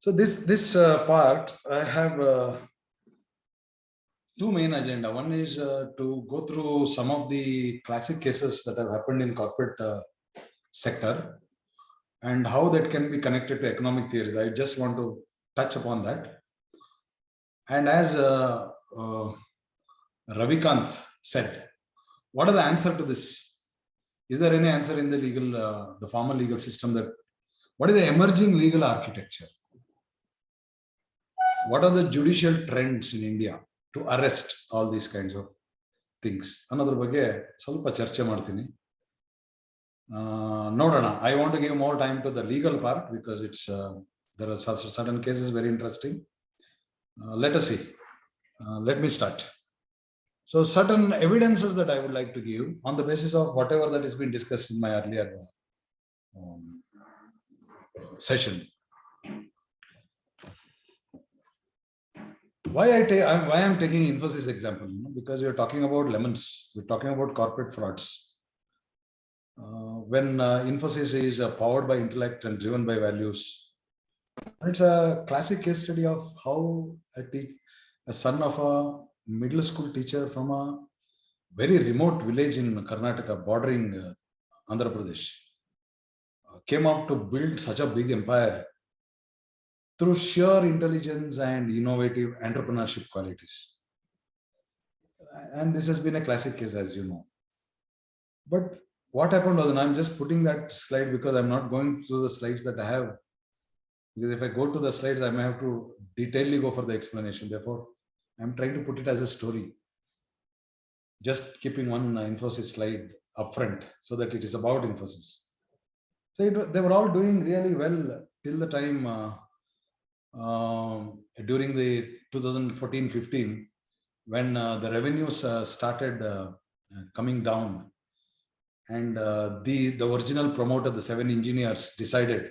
So this part, I have two main agenda. One is to go through some of the classic cases that have happened in corporate sector and how that can be connected to economic theories. I just want to touch upon that. And as Ravikant said, what are the answer to this? Is there any answer in the legal, the formal legal system? That what is the emerging legal architecture? What are the judicial trends in India to arrest all these kinds of things? Another ಬಗ್ಗೆ ಸ್ವಲ್ಪ ಚರ್ಚೆ ಮಾಡ್ತೀನಿ. ನೋಡೋಣ. I want to give more time to the legal part because it's there are certain cases very interesting. Let us see. Let me start. So certain evidences that I would like to give on the basis of whatever that has been discussed in my earlier session. Why I'm taking Infosys example? Because we are talking about lemons. We're talking about corporate frauds. When Infosys is powered by intellect and driven by values, it's a classic case study of how a son of a middle school teacher from a very remote village in Karnataka bordering Andhra Pradesh came up to build such a big empire through sheer intelligence and innovative entrepreneurship qualities. And this has been a classic case, as you know. But what happened was, and I'm just putting that slide because I'm not going through the slides that I have. Because if I go to the slides, I may have to detailedly go for the explanation. Therefore, I'm trying to put it as a story. Just keeping one Infosys slide up front so that it is about Infosys. So they were all doing really well till the time during the 2014-15 when the revenues started coming down, and the original promoter, the 7 engineers, decided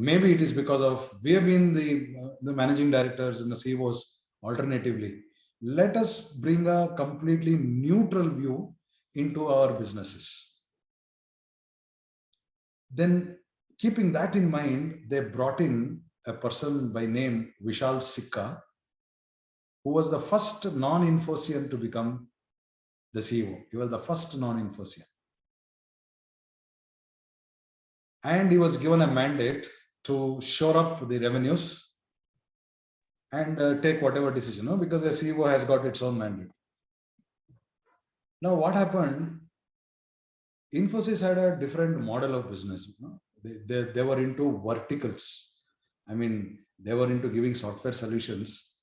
maybe it is because of we have been the managing directors and the CEOs alternatively. Let us bring a completely neutral view into our businesses. Then, keeping that in mind, they brought in a person by name Vishal Sikka, who was the first non-Infosian to become the CEO. He was the first non-Infosian. And he was given a mandate to shore up the revenues and take whatever decision, because the CEO has got its own mandate. Now, what happened? Infosys had a different model of business. They were into verticals. I mean, they were into giving software solutions.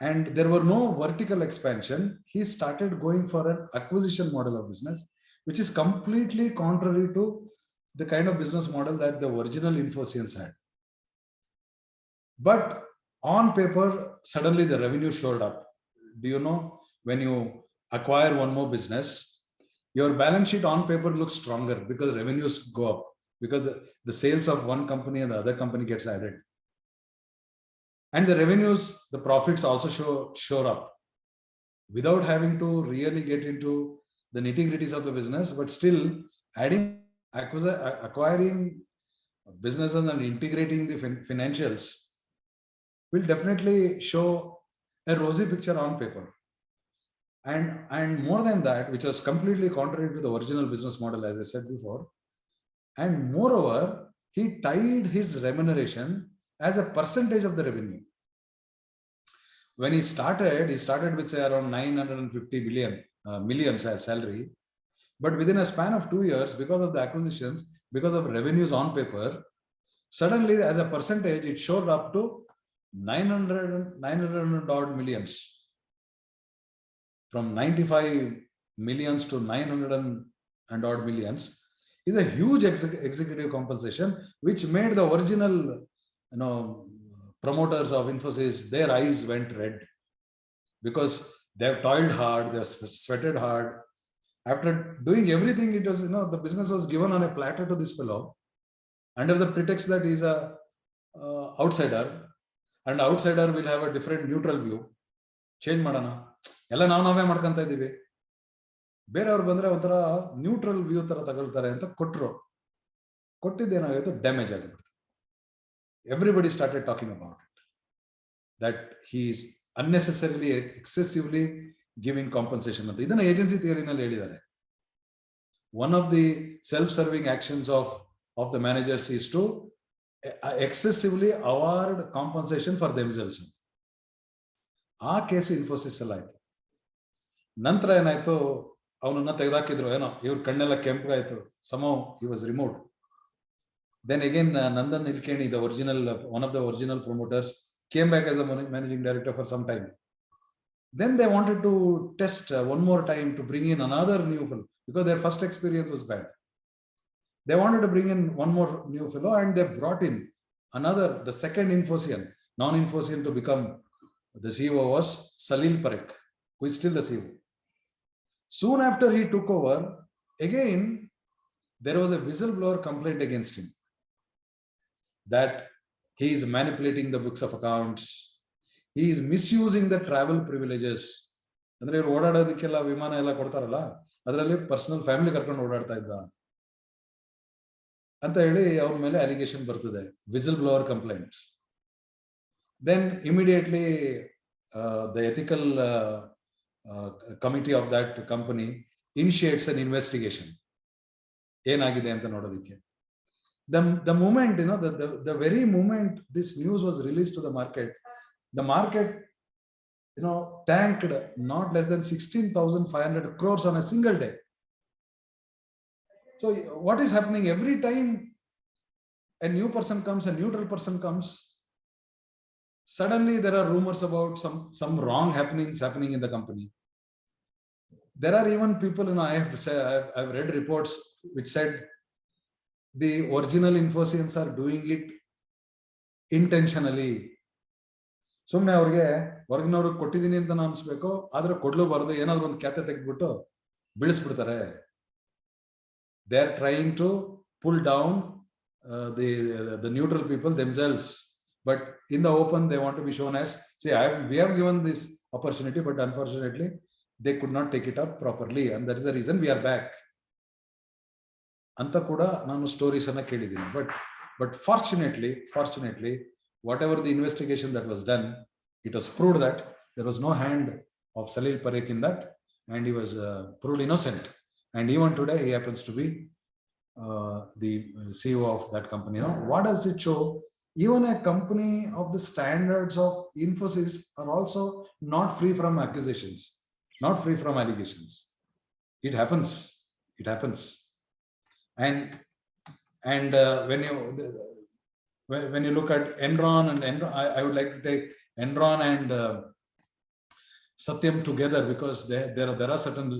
And there were no vertical expansion. He started going for an acquisition model of business, which is completely contrary to the kind of business model that the original Infosians had. But on paper, suddenly the revenue showed up. Do you know, when you acquire one more business, your balance sheet on paper looks stronger because revenues go up, because the sales of one company and the other company gets added. And the revenues, the profits also show up without having to really get into the nitty-gritties of the business, but still acquiring businesses and integrating the financials will definitely show a rosy picture on paper. And more than that, which was completely contrary to the original business model, as I said before. And moreover, he tied his remuneration as a percentage of the revenue. When he started with, say, around 950 millions as salary. But within a span of 2 years, because of the acquisitions, because of revenues on paper, suddenly as a percentage, it showed up to 900 odd millions. From 95 millions to 900 and odd millions is a huge executive compensation, which made the original, promoters of Infosys, their eyes went red because they have toiled hard, they have sweated hard. After doing everything, it was, the business was given on a platter to this fellow under the pretext that he's a outsider, and outsider will have a different neutral view. Change madana. ಎಲ್ಲ ನಾವೇ ಮಾಡ್ಕೊಂತ ಇದೀವಿ. ಬೇರೆಯವ್ರು ಬಂದ್ರೆ ಒಂಥರ neutral view ತರ ತಗೊಳ್ತಾರೆ ಅಂತ ಕೊಟ್ಟಿದ್ದೇನಾಗಿತ್ತು, ಡ್ಯಾಮೇಜ್ ಆಗಿಬಿಡ್ತು. Everybody started talking about it, that he is unnecessarily, excessively giving compensation ಅಂತ. ಇದನ್ನ ಏಜೆನ್ಸಿ ಥಿಯರಿನಲ್ಲಿ ಹೇಳಿದ್ದಾರೆ. One of the self-serving actions of the managers is to excessively award compensation for themselves. ಆ case Infosys ಎಲ್ಲ ಆಯ್ತು. ನಂತರ ಏನಾಯ್ತು, ಅವನನ್ನ ತೆಗೆದಾಕಿದ್ರು, ಏನೋ ಇವ್ರ ಕಣ್ಣೆಲ್ಲ ಕೆಂಪಾಯ್ತು. Somehow he was removed. Then again, Nandan Nilekani, one of the original promoters, came back as a managing director for some time. Then they wanted to test one more time to bring in another new fellow, because their first experience was bad. They wanted to bring in one more new fellow, and they brought in the second Infosian, non-Infosian to become the CEO was Salil Parekh, who is still the CEO. Soon after he took over, again, there was a whistleblower complaint against him, that he is manipulating the books of accounts, he is misusing the travel privileges. ಅಂದ್ರೆ ಇವರು ಓಡಾಡೋದಕ್ಕೆಲ್ಲ ವಿಮಾನ ಎಲ್ಲ ಕೊಡ್ತಾರಲ್ಲ, ಅದರಲ್ಲಿ personal family ಕರ್ಕೊಂಡು ಓಡಾಡ್ತಾ ಇದ್ದ ಅಂತ ಹೇಳಿ ಅವ್ರ ಮೇಲೆ ಅಲಿಗೇಷನ್ ಬರ್ತದೆ, whistle blower complaint. Then immediately the ethical committee of that company initiates an investigation. ಏನಾಗಿದೆ ಅಂತ ನೋಡೋದಕ್ಕೆ. The moment, the very moment this news was released to the market, tanked not less than 16,500 crores on a single day. So what is happening? Every time a new person comes, a neutral person comes, suddenly there are rumors about some wrong happening in the company. There are even people, I've read reports which said the original Infosians are doing it intentionally. ಸುಮ್ಮನೆ ಅವ್ರಿಗೆ ಹೊರಗಿನವ್ರಿಗೆ ಕೊಟ್ಟಿದ್ದೀನಿ ಅಂತ ಅನ್ಸ್ಬೇಕು, ಆದ್ರೆ ಕೊಡ್ಲೂಬಾರ್ದು, ಏನಾದ್ರು ಒಂದು ಖ್ಯಾತೆ ತೆಗೆದ್ಬಿಟ್ಟು ಬೀಳಿಸ್ಬಿಡ್ತಾರೆ. They are trying to pull down the neutral people themselves, but in the open they want to be shown as, see, we have given this opportunity, but unfortunately they could not take it up properly, and that is the reason we are back ಅಂತ ಕೂಡ ನಾನು stories ಅನ್ನ ಕೇಳಿದ್ದೀನಿ. But fortunately, whatever the investigation that was done, it was proved that there was no hand of Salil Parekh in that, and he was proved innocent. And even today, he happens to be the CEO of that company. What does it show? Even a company of the standards of Infosys are also not free from accusations, not free from allegations. It happens. And when you look at Enron and I would like to take Enron and Satyam together, because there are certain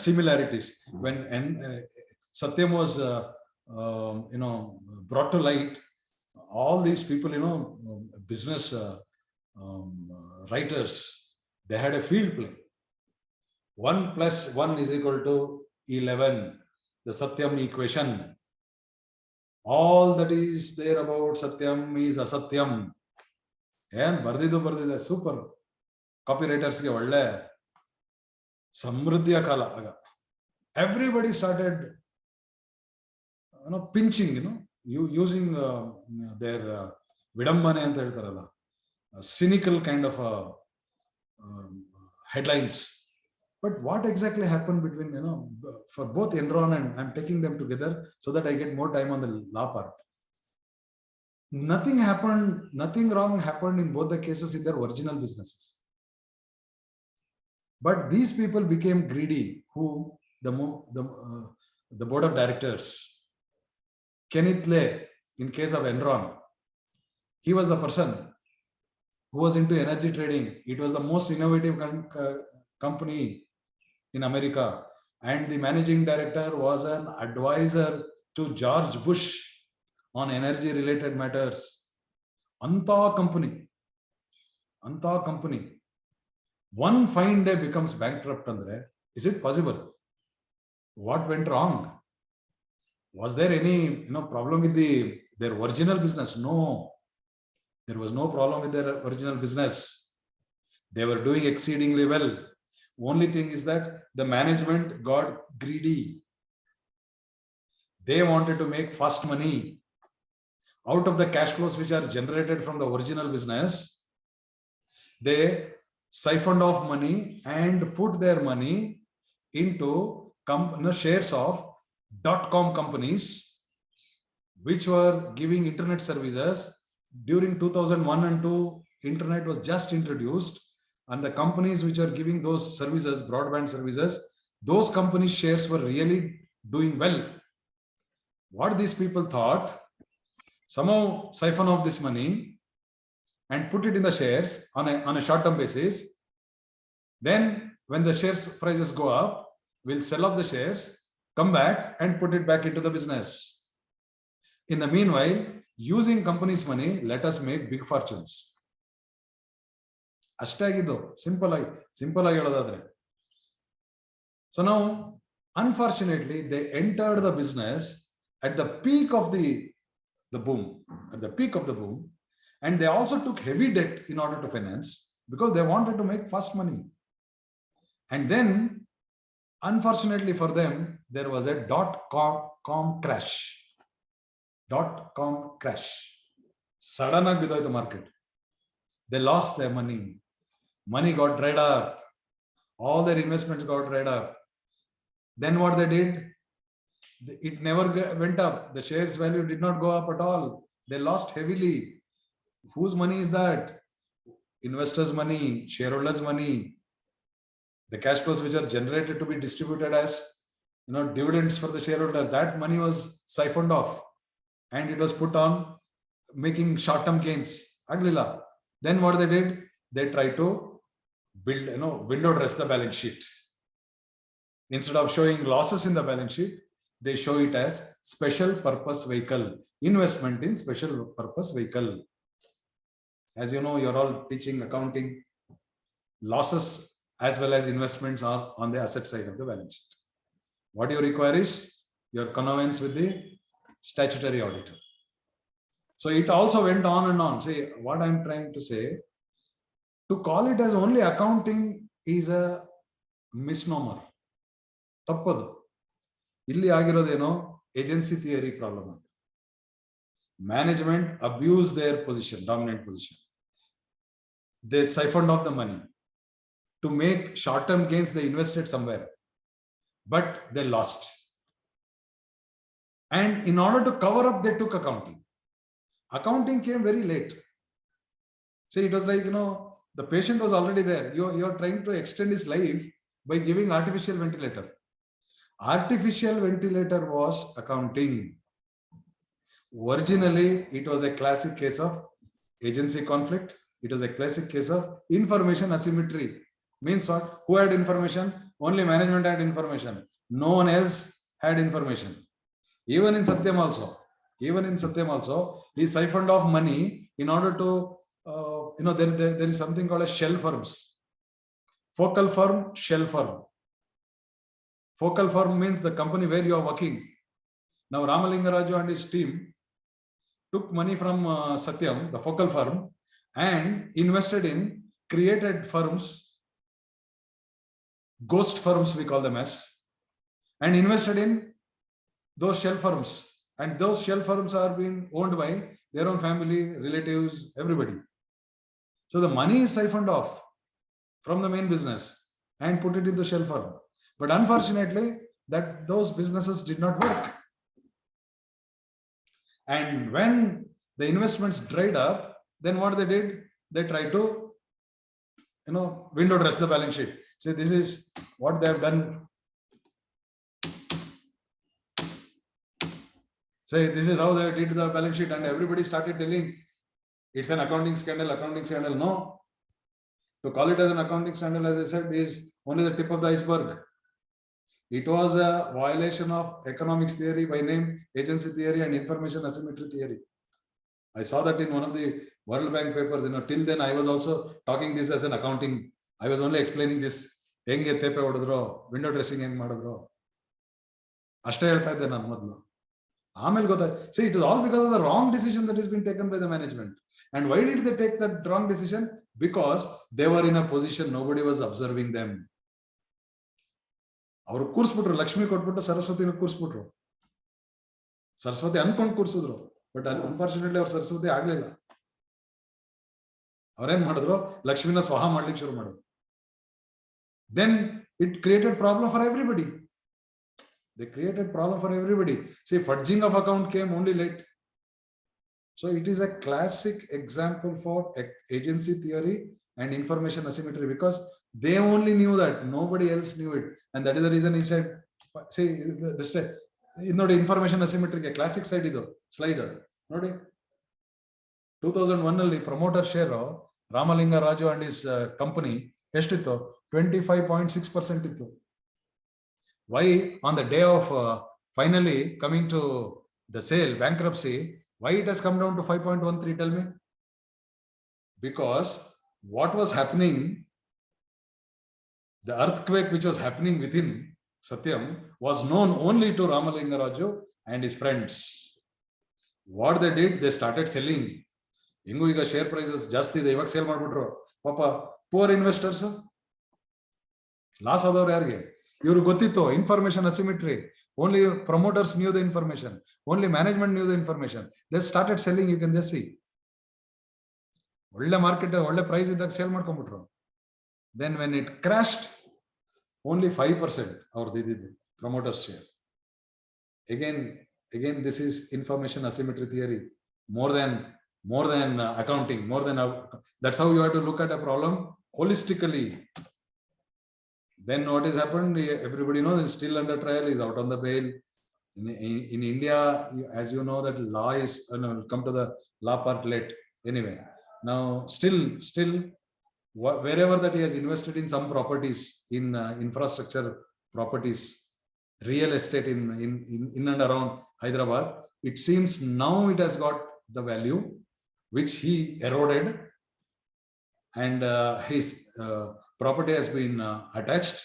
similarities. When Satyam was brought to light, all these people, business writers, they had a field play. 1 + 1 = 11, the Satyam equation. All that is there about Satyam is Asatyam. And ಬರ್ದಿದೆ super. ಕಾಪಿರೈಟರ್ಸ್ಗೆ ಒಳ್ಳೆ ಸಮೃದ್ಧಿಯ ಕಾಲ ಆಗ. Everybody started pinching, using their vidambane ಅಂತ ಹೇಳ್ತಾರಲ್ಲ, cynical kind of headlines. But what exactly happened between, for both Enron and I'm taking them together so that I get more time on the law part. Nothing happened, nothing wrong happened in both the cases in their original businesses. But these people became greedy. Who? The board of directors. Kenneth Lay, in case of Enron, he was the person who was into energy trading. It was the most innovative company in America, and the managing director was an advisor to George Bush on energy related matters. Anta company, one fine day becomes bankrupt. Andre, is it possible? What went wrong? Was there any problem with their original business? No, there was no problem with their original business. They were doing exceedingly well. Only thing is that the management got greedy. They wanted to make fast money out of the cash flows which are generated from the original business. They siphoned off money and put their money into shares of .com companies which were giving internet services. During 2001 and 2, internet was just introduced, and the companies which are giving those services, broadband services, those companies' shares were really doing well. What these people thought, somehow siphon off this money and put it in the shares on a short-term basis. Then when the shares prices go up, we'll sell off the shares, come back and put it back into the business. In the meanwhile, using companies' money, let us make big fortunes. Simple. So now, unfortunately, they entered the business at the peak of the boom, and they also took heavy debt in order to finance because they wanted to make fast money. And then, unfortunately for them, there was a .com crash. Suddenly without the market. They lost their money. Money got dried up. All their investments got dried up. Then what they did? It never went up. The shares value did not go up at all. They lost heavily. Whose money is that? Investors' money, shareholders' money. The cash flows which are generated to be distributed as dividends for the shareholder, that money was siphoned off and it was put on making short-term gains. Aglila. Then what they did? They tried to build, window dress the balance sheet. Instead of showing losses in the balance sheet, they show it as special purpose vehicle, investment in special purpose vehicle. As you know, you're all teaching accounting. Losses as well as investments are on the asset side of the balance sheet. What you require is your connivance with the statutory auditor. So it also went on and on. See, what I'm trying to say, to call it as only accounting is a misnomer. Tappadu. Illi agirodeno agency theory problem. Management abused their position, dominant position. They siphoned off the money. To make short-term gains, they invested somewhere, but they lost. And in order to cover up, they took accounting. Accounting came very late. See, it was like, the patient was already there. You're trying to extend his life by giving artificial ventilator. Artificial ventilator was accounting. Originally, it was a classic case of agency conflict. It was a classic case of information asymmetry. Means what? Who had information? Only management had information. No one else had information. Even in Satyam also, he siphoned off money in order to, there is something called as shell firms. Focal firm, shell firm. Focal firm means the company where you are working. Now Ramalingaraju and his team took money from Satyam, the focal firm, and invested in created firms, ghost firms we call them as, and invested in those shell firms. And those shell firms are being owned by their own family, relatives, everybody. So the money is siphoned off from the main business and put it in the shell firm. But unfortunately, those businesses did not work. And when the investments dried up, then what they did? They tried to, window dress the balance sheet. So this is what they have done. So this is how they did the balance sheet, and everybody started telling it's an accounting scandal. No. To call it as an accounting scandal, as I said, is only the tip of the iceberg. It was a violation of economics theory by name, agency theory, and information asymmetry theory. I saw that in one of the World Bank papers. Till then I was also talking this as an accounting. I was only explaining this. Henge tepe hodidro, window dressing heng madidro. Ashte ಹೇಳ್ತಾ ಇದ್ದೆ ನಾನು ಮೊದಲು. ಆಮೇಲೆ ಗೊತ್ತಾಯ್ತು. See, it is all because of the wrong decision that has been taken by the management. And why did they take that wrong decision? Because they were in a position nobody was observing them. ಅವರು ಕೂರಿಸ್ಬಿಟ್ರು, ಲಕ್ಷ್ಮಿ ಕೊಟ್ಬಿಟ್ಟು ಸರಸ್ವತಿನ ಕೂರಿಸ್ಬಿಟ್ರು. ಸರಸ್ವತಿ ಅನ್ಕೊಂಡು ಕೂರಿಸಿದ್ರು, but unfortunately ಅವ್ರು ಸರಸ್ವತಿ ಆಗ್ಲಿಲ್ಲ. ಅವ್ರೇನ್ ಮಾಡಿದ್ರು, ಲಕ್ಷ್ಮಿನ ಸ್ವಹ ಮಾಡ್ಲಿಕ್ಕೆ ಶುರು ಮಾಡಿದ್ರು. Then it created problem for everybody. They created problem for everybody. See, fudging of account came only late. So it is a classic example for agency theory and information asymmetry, because they only knew that, nobody else knew it. And that is the reason he said, see, this ನೋಡಿ information ಅಸಿಮೆಟ್ರಿಗೆ classic side ಇದು slide ನೋಡಿ. 2001 ಅಲ್ಲಿ promoter share Ramalinga Raju and is company ಎಷ್ಟಿತ್ತು? 25.6% ಇತ್ತು. Why on the day of finally coming to the sale, bankruptcy, why it has come down to 5.13? Tell me. Because what was happening, the earthquake which was happening within Satyam was known only to Ramalinga Raju and his friends. What they did, they started selling. Hingu iga share prices ಜಾಸ್ತಿ ಇದೆ, ಇವಾಗ sale ಮಾಡ್ಬಿಟ್ರು. ಪಾಪ poor investors loss ಆದವ್ರು ಯಾರಿಗೆ? ಇವ್ರಿಗೆ ಗೊತ್ತಿತ್ತು information asymmetry. Only promoters knew the information. Only management knew the information. They started selling. You can just see. ಒಳ್ಳೆ ಮಾರ್ಕೆಟ್, ಒಳ್ಳೆ ಪ್ರೈಸ್ ಇದ್ದಾಗ ಸೇಲ್ ಮಾಡ್ಕೊಂಡ್ಬಿಟ್ರು. Then when it crashed, only 5% ಅವ್ರದ್ದು ಇದ್ದಿದ್ದು promoters share. Again, this is information asymmetry theory. More than accounting, that's how you have to look at a problem holistically. Then what has happened? Everybody knows is still under trial, is out on the bail. In India, as you know, that law is, come to the law part late. Anyway, now still, wherever that he has invested in some properties, in infrastructure properties, real estate in and around Hyderabad, it seems now it has got the value which he eroded, and his property has been attached,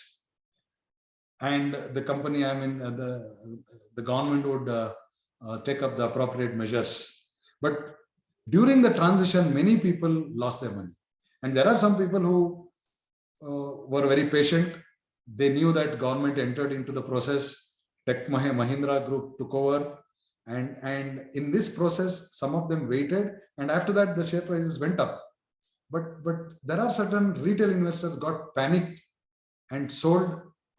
and the company, the government would take up the appropriate measures. But during the transition, many people lost their money, and there are some people who were very patient. They knew that government entered into the process. Tech Mahindra Group took over, and in this process, some of them waited, and after that, the share prices went up. But there are certain retail investors got panicked and sold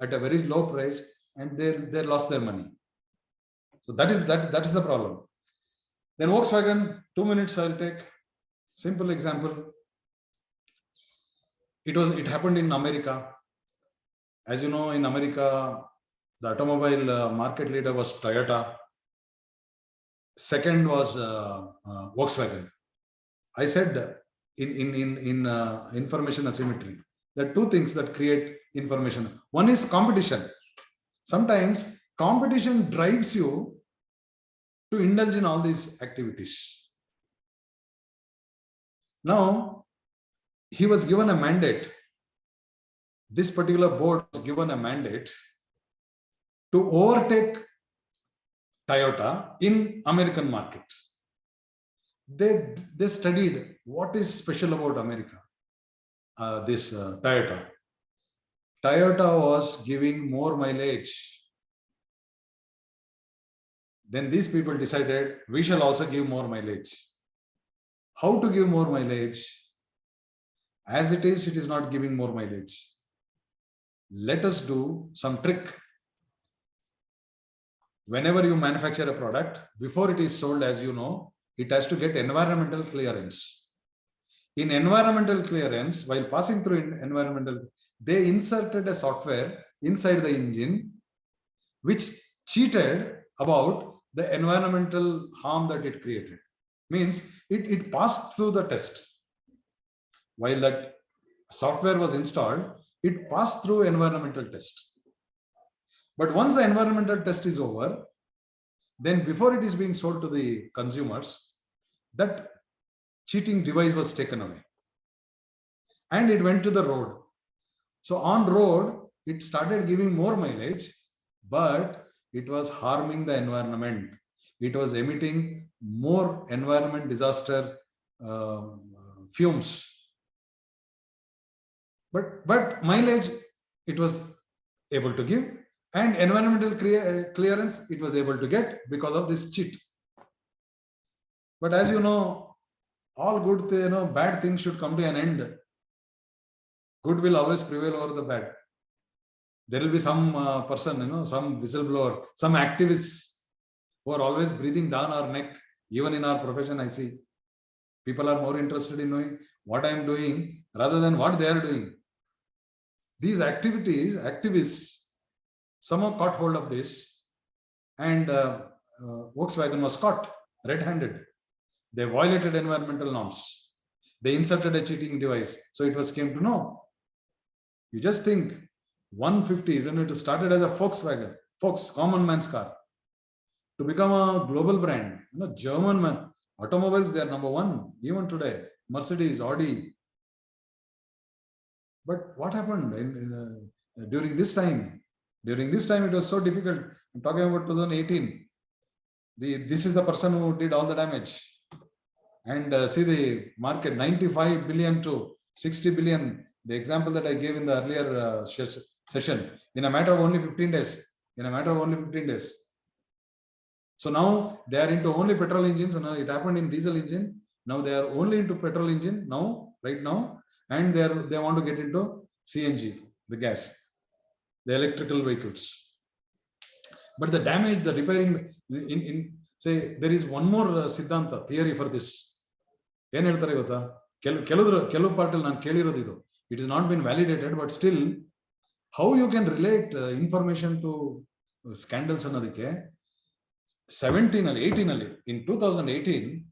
at a very low price, and they lost their money. So that is the problem. Then Volkswagen, 2 minutes I'll take. Simple example. It happened in America. As you know, in America, the automobile market leader was Toyota. Second was Volkswagen. I said in information asymmetry, there are two things that create information. One is competition. Sometimes competition drives you to indulge in all these activities. Now, he was given a mandate. This particular board was given a mandate to overtake Toyota in American market. They studied what is special about America. Toyota was giving more mileage. Then these people decided we shall also give more mileage. How to give more mileage? As it is not giving more mileage. Let us do some trick. Whenever you manufacture a product, before it is sold, as you know, it has to get environmental clearance. In environmental clearance, while passing through environmental, they inserted a software inside the engine which cheated about the environmental harm that it created. Means it passed through the test. While that software was installed, it passed through environmental test. But once the environmental test is over, then before it is being sold to the consumers, that cheating device was taken away and it went to the road. So on road, it started giving more mileage, but it was harming the environment. It was emitting more environment disaster fumes. But mileage, it was able to give. And environmental clearance it was able to get because of this cheat. But as you know, all good, bad things should come to an end. Good will always prevail over the bad. There will be some person, some whistleblower, some activists who are always breathing down our neck. Even in our profession, I see people are more interested in knowing what I am doing rather than what they are doing. These activists, somehow caught hold of this, and Volkswagen was caught red-handed. They violated environmental norms. They inserted a cheating device. So it was came to know. You just think 150, when it started as a Volkswagen, common man's car, to become a global brand, German man, automobiles, they are number one, even today, Mercedes, Audi. But what happened during this time? During this time, it was so difficult. I'm talking about 2018. This is the person who did all the damage. And see the market, 95 billion to 60 billion. The example that I gave in the earlier session, in a matter of only 15 days. In a matter of only 15 days. So now they are into only petrol engines. And it happened in diesel engine. Now they are only into petrol engine now, right now. And they want to get into CNG, the gas, the electrical vehicles. But the damage, the repairing, say, there is one more Siddhanta theory for this. It has not been validated, but still, how you can relate information to scandals? 18, in 2018,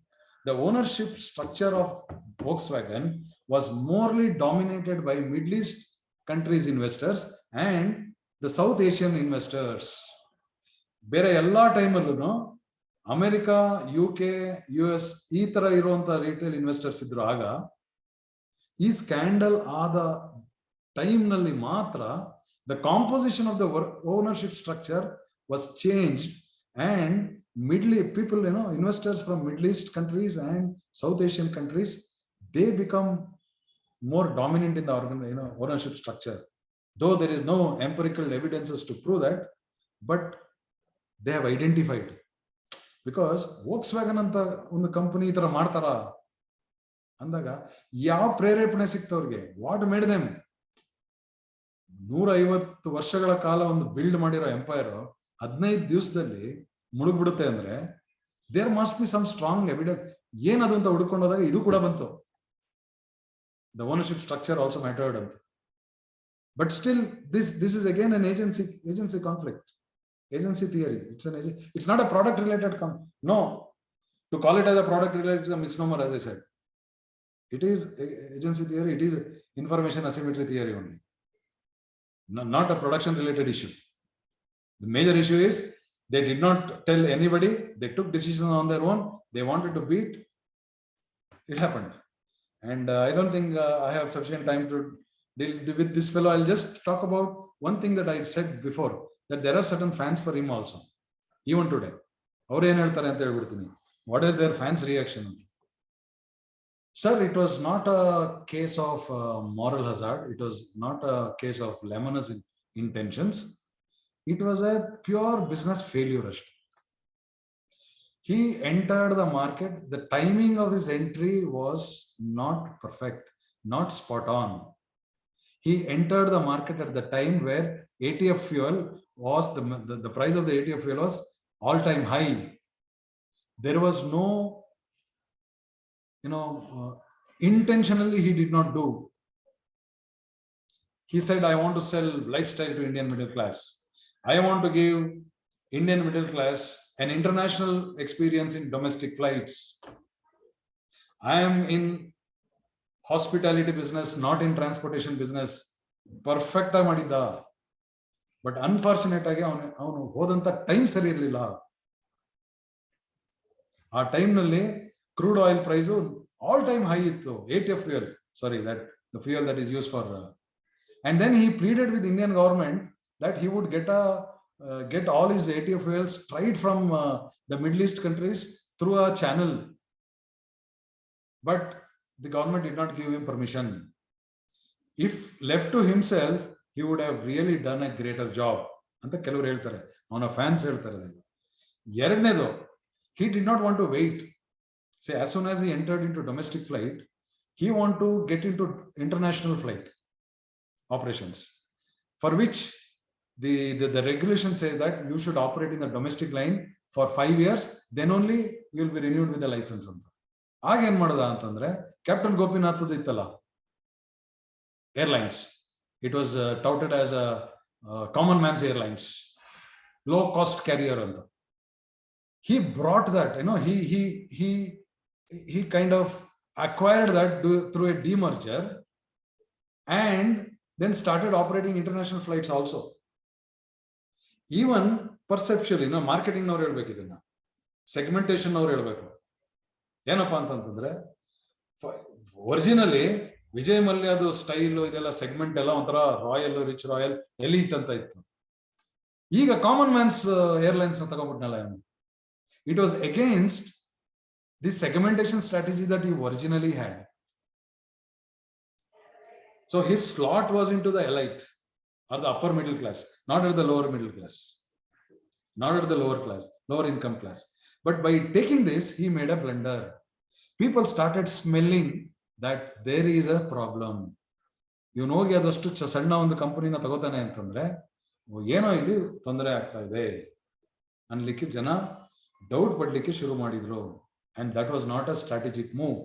the ownership structure of Volkswagen was morely dominated by Middle East countries investors and the South Asian investors. Bere ella time allu America, UK, US, ಈ ತರ ಇರುವಂತ retail investors ಇದ್ರು ಆಗ ಈ scandal ಆದ time ನಲ್ಲಿ ಮಾತ್ರ the composition of the ownership structure was changed and people, investors from Middle East countries and South Asian countries, they become more dominant in the ownership structure. Though there is no empirical evidences to prove that, but they have identified. Because Volkswagen anta ಒಂದು company ಈ ತರ ಮಾಡ್ತಾರ ಅಂದಾಗ ಯಾವ ಪ್ರೇರೇಪಣೆ ಸಿಕ್ತವ್ರಿಗೆ? What made them? 150 ವರ್ಷಗಳ ಕಾಲ ಒಂದು ಬಿಲ್ಡ್ ಮಾಡಿರೋ ಎಂಪೈರ್ 15 ದಿವಸದಲ್ಲಿ ಮುಳುಗ್ಬಿಡುತ್ತೆ ಅಂದ್ರೆ there must be some strong evidence. ಏನದು ಅಂತ ಹುಡ್ಕೊಂಡು ಹೋದಾಗ ಇದು ಕೂಡ ಬಂತು. The ownership structure also mattered ಅಂತ. But still this is again an agency conflict. Agency theory. It's not a product related no. To call it as a product related is a misnomer, as I said. It is agency theory. It is information asymmetry theory only. Not a production related issue. The major issue is they did not tell anybody. They took decisions on their own. They wanted to beat. It happened. And I don't think I have sufficient time to deal with this fellow. I'll just talk about one thing that I said before, that there are certain fans for him also, even today. What is their fans' reaction? Sir, it was not a case of moral hazard. It was not a case of lemonous intentions. It was a pure business failure. He entered the market. The timing of his entry was not perfect, not spot on. He entered the market at the time where ATF fuel was the price of the ATF fuel was all-time high. There was no, intentionally he did not do. He said, I want to sell lifestyle to Indian middle class. I want to give Indian middle class an international experience in domestic flights. I am in hospitality business, not in transportation business. Perfect madida. But unfortunately, avanu hodanta time sari irಲಿಲ್ಲ. ಆ time ನಲ್ಲಿ crude oil price all time high ittu. ATF fuel, sorry, that the fuel that is used for and then he pleaded with Indian government that he would get all his ATF fuels straight from the Middle East countries through a channel. But the government did not give him permission. If left to himself, he would have really done a greater job. ಅಂತ ಕೆಲವರು ಹೇಳ್ತಾರೆ, ಅವನ fans ಹೇಳ್ತಾರೆ. ಎರಡನೇದು, he did not want to wait. Say, as soon as he entered into domestic flight, he want to get into international flight operations, for which the regulations say that you should operate in the domestic line for 5 years, then only you will be renewed with the license ಅಂತ. ಆಗ ಏನ್ ಮಾಡದ ಅಂತಂದ್ರೆ, captain Gopinath ಇತ್ತಲ್ಲ airlines, it was touted as a common man's airlines, low cost carrier ಅಂತ. He brought that, he kind of acquired that through a demerger and then started operating international flights also. Even perceptually, marketing ನವರು ಹೇಳ್ಬೇಕು, ಇದನ್ನ segmentation ಅವ್ರು ಹೇಳ್ಬೇಕು. ಏನಪ್ಪಾ ಅಂತಂತಂದ್ರೆ, originally Vijay ಮಲ್ಯದು style ಇದೆಲ್ಲ ಸೆಗ್ಮೆಂಟ್ ಎಲ್ಲ ಒಂಥರ ರಾಯಲ್, ರಿಚ್ ರಾಯಲ್, ಎಲೀಟ್ ಅಂತ ಇತ್ತು. ಈಗ ಕಾಮನ್ ಮ್ಯಾನ್ಸ್ ಏರ್ಲೈನ್ಸ್ ತಗೊಂಡ್ಬಿಟ್ನಲ್ಲ, it was against this segmentation strategy that he originally had. So his slot was into the elite or the upper middle class, not at the lower middle class, not at the lower class, lower income class. But by taking this, he made a blunder. People started smelling that there is a problem. You know, ಅದಷ್ಟು ಸಣ್ಣ ಒಂದು ಕಂಪನಿನ ತಗೋತಾನೆ ಅಂತಂದ್ರೆ ಏನೋ ಇಲ್ಲಿ ತೊಂದರೆ ಆಗ್ತಾ ಇದೆ ಅನ್ಲಿಕ್ಕೆ ಜನ ಡೌಟ್ ಪಡ್ಲಿಕ್ಕೆ ಶುರು ಮಾಡಿದ್ರು. And that was not a strategic move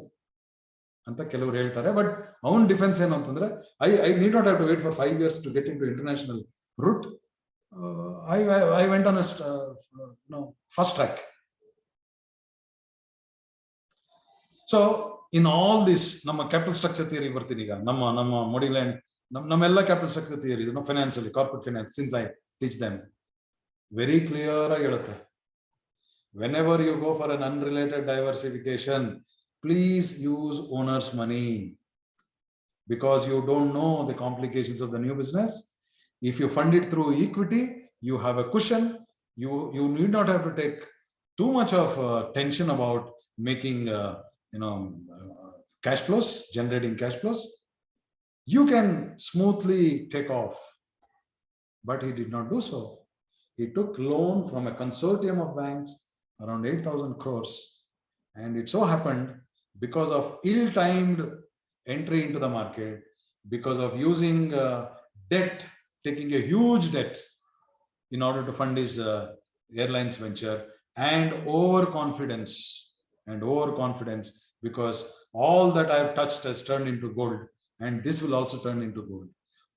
ಅಂತ ಕೆಲವರು ಹೇಳ್ತಾರೆ. ಬಟ್ ಅವನ್ ಡಿಫೆನ್ಸ್ ಏನು ಅಂತಂದ್ರೆ, I need not have to wait for 5 years to get in to international route. I went on fast track. So in all this, ನಮ್ಮ capital structure theory ಬರ್ತೀನಿ ಈಗ. ನಮ್ಮ ಮೊಡಿಲೈನ್ ನಮ್ಮೆಲ್ಲ capital structure theory financially, corporate finance, since I teach them, very clear ಆಗಿ ಹೇಳುತ್ತೆ, whenever you go for an unrelated diversification, please use owner's money, because you don't know the complications of the new business. If you fund it through equity, you have a cushion. You need not have to take too much of tension about making cash flows, generating cash flows. You can smoothly take off. But he did not do so. He took loan from a consortium of banks, around 8,000 crores. And it so happened, because of ill-timed entry into the market, because of using debt, taking a huge debt in order to fund his airlines venture, and overconfidence, because all that I have touched has turned into gold, and this will also turn into gold.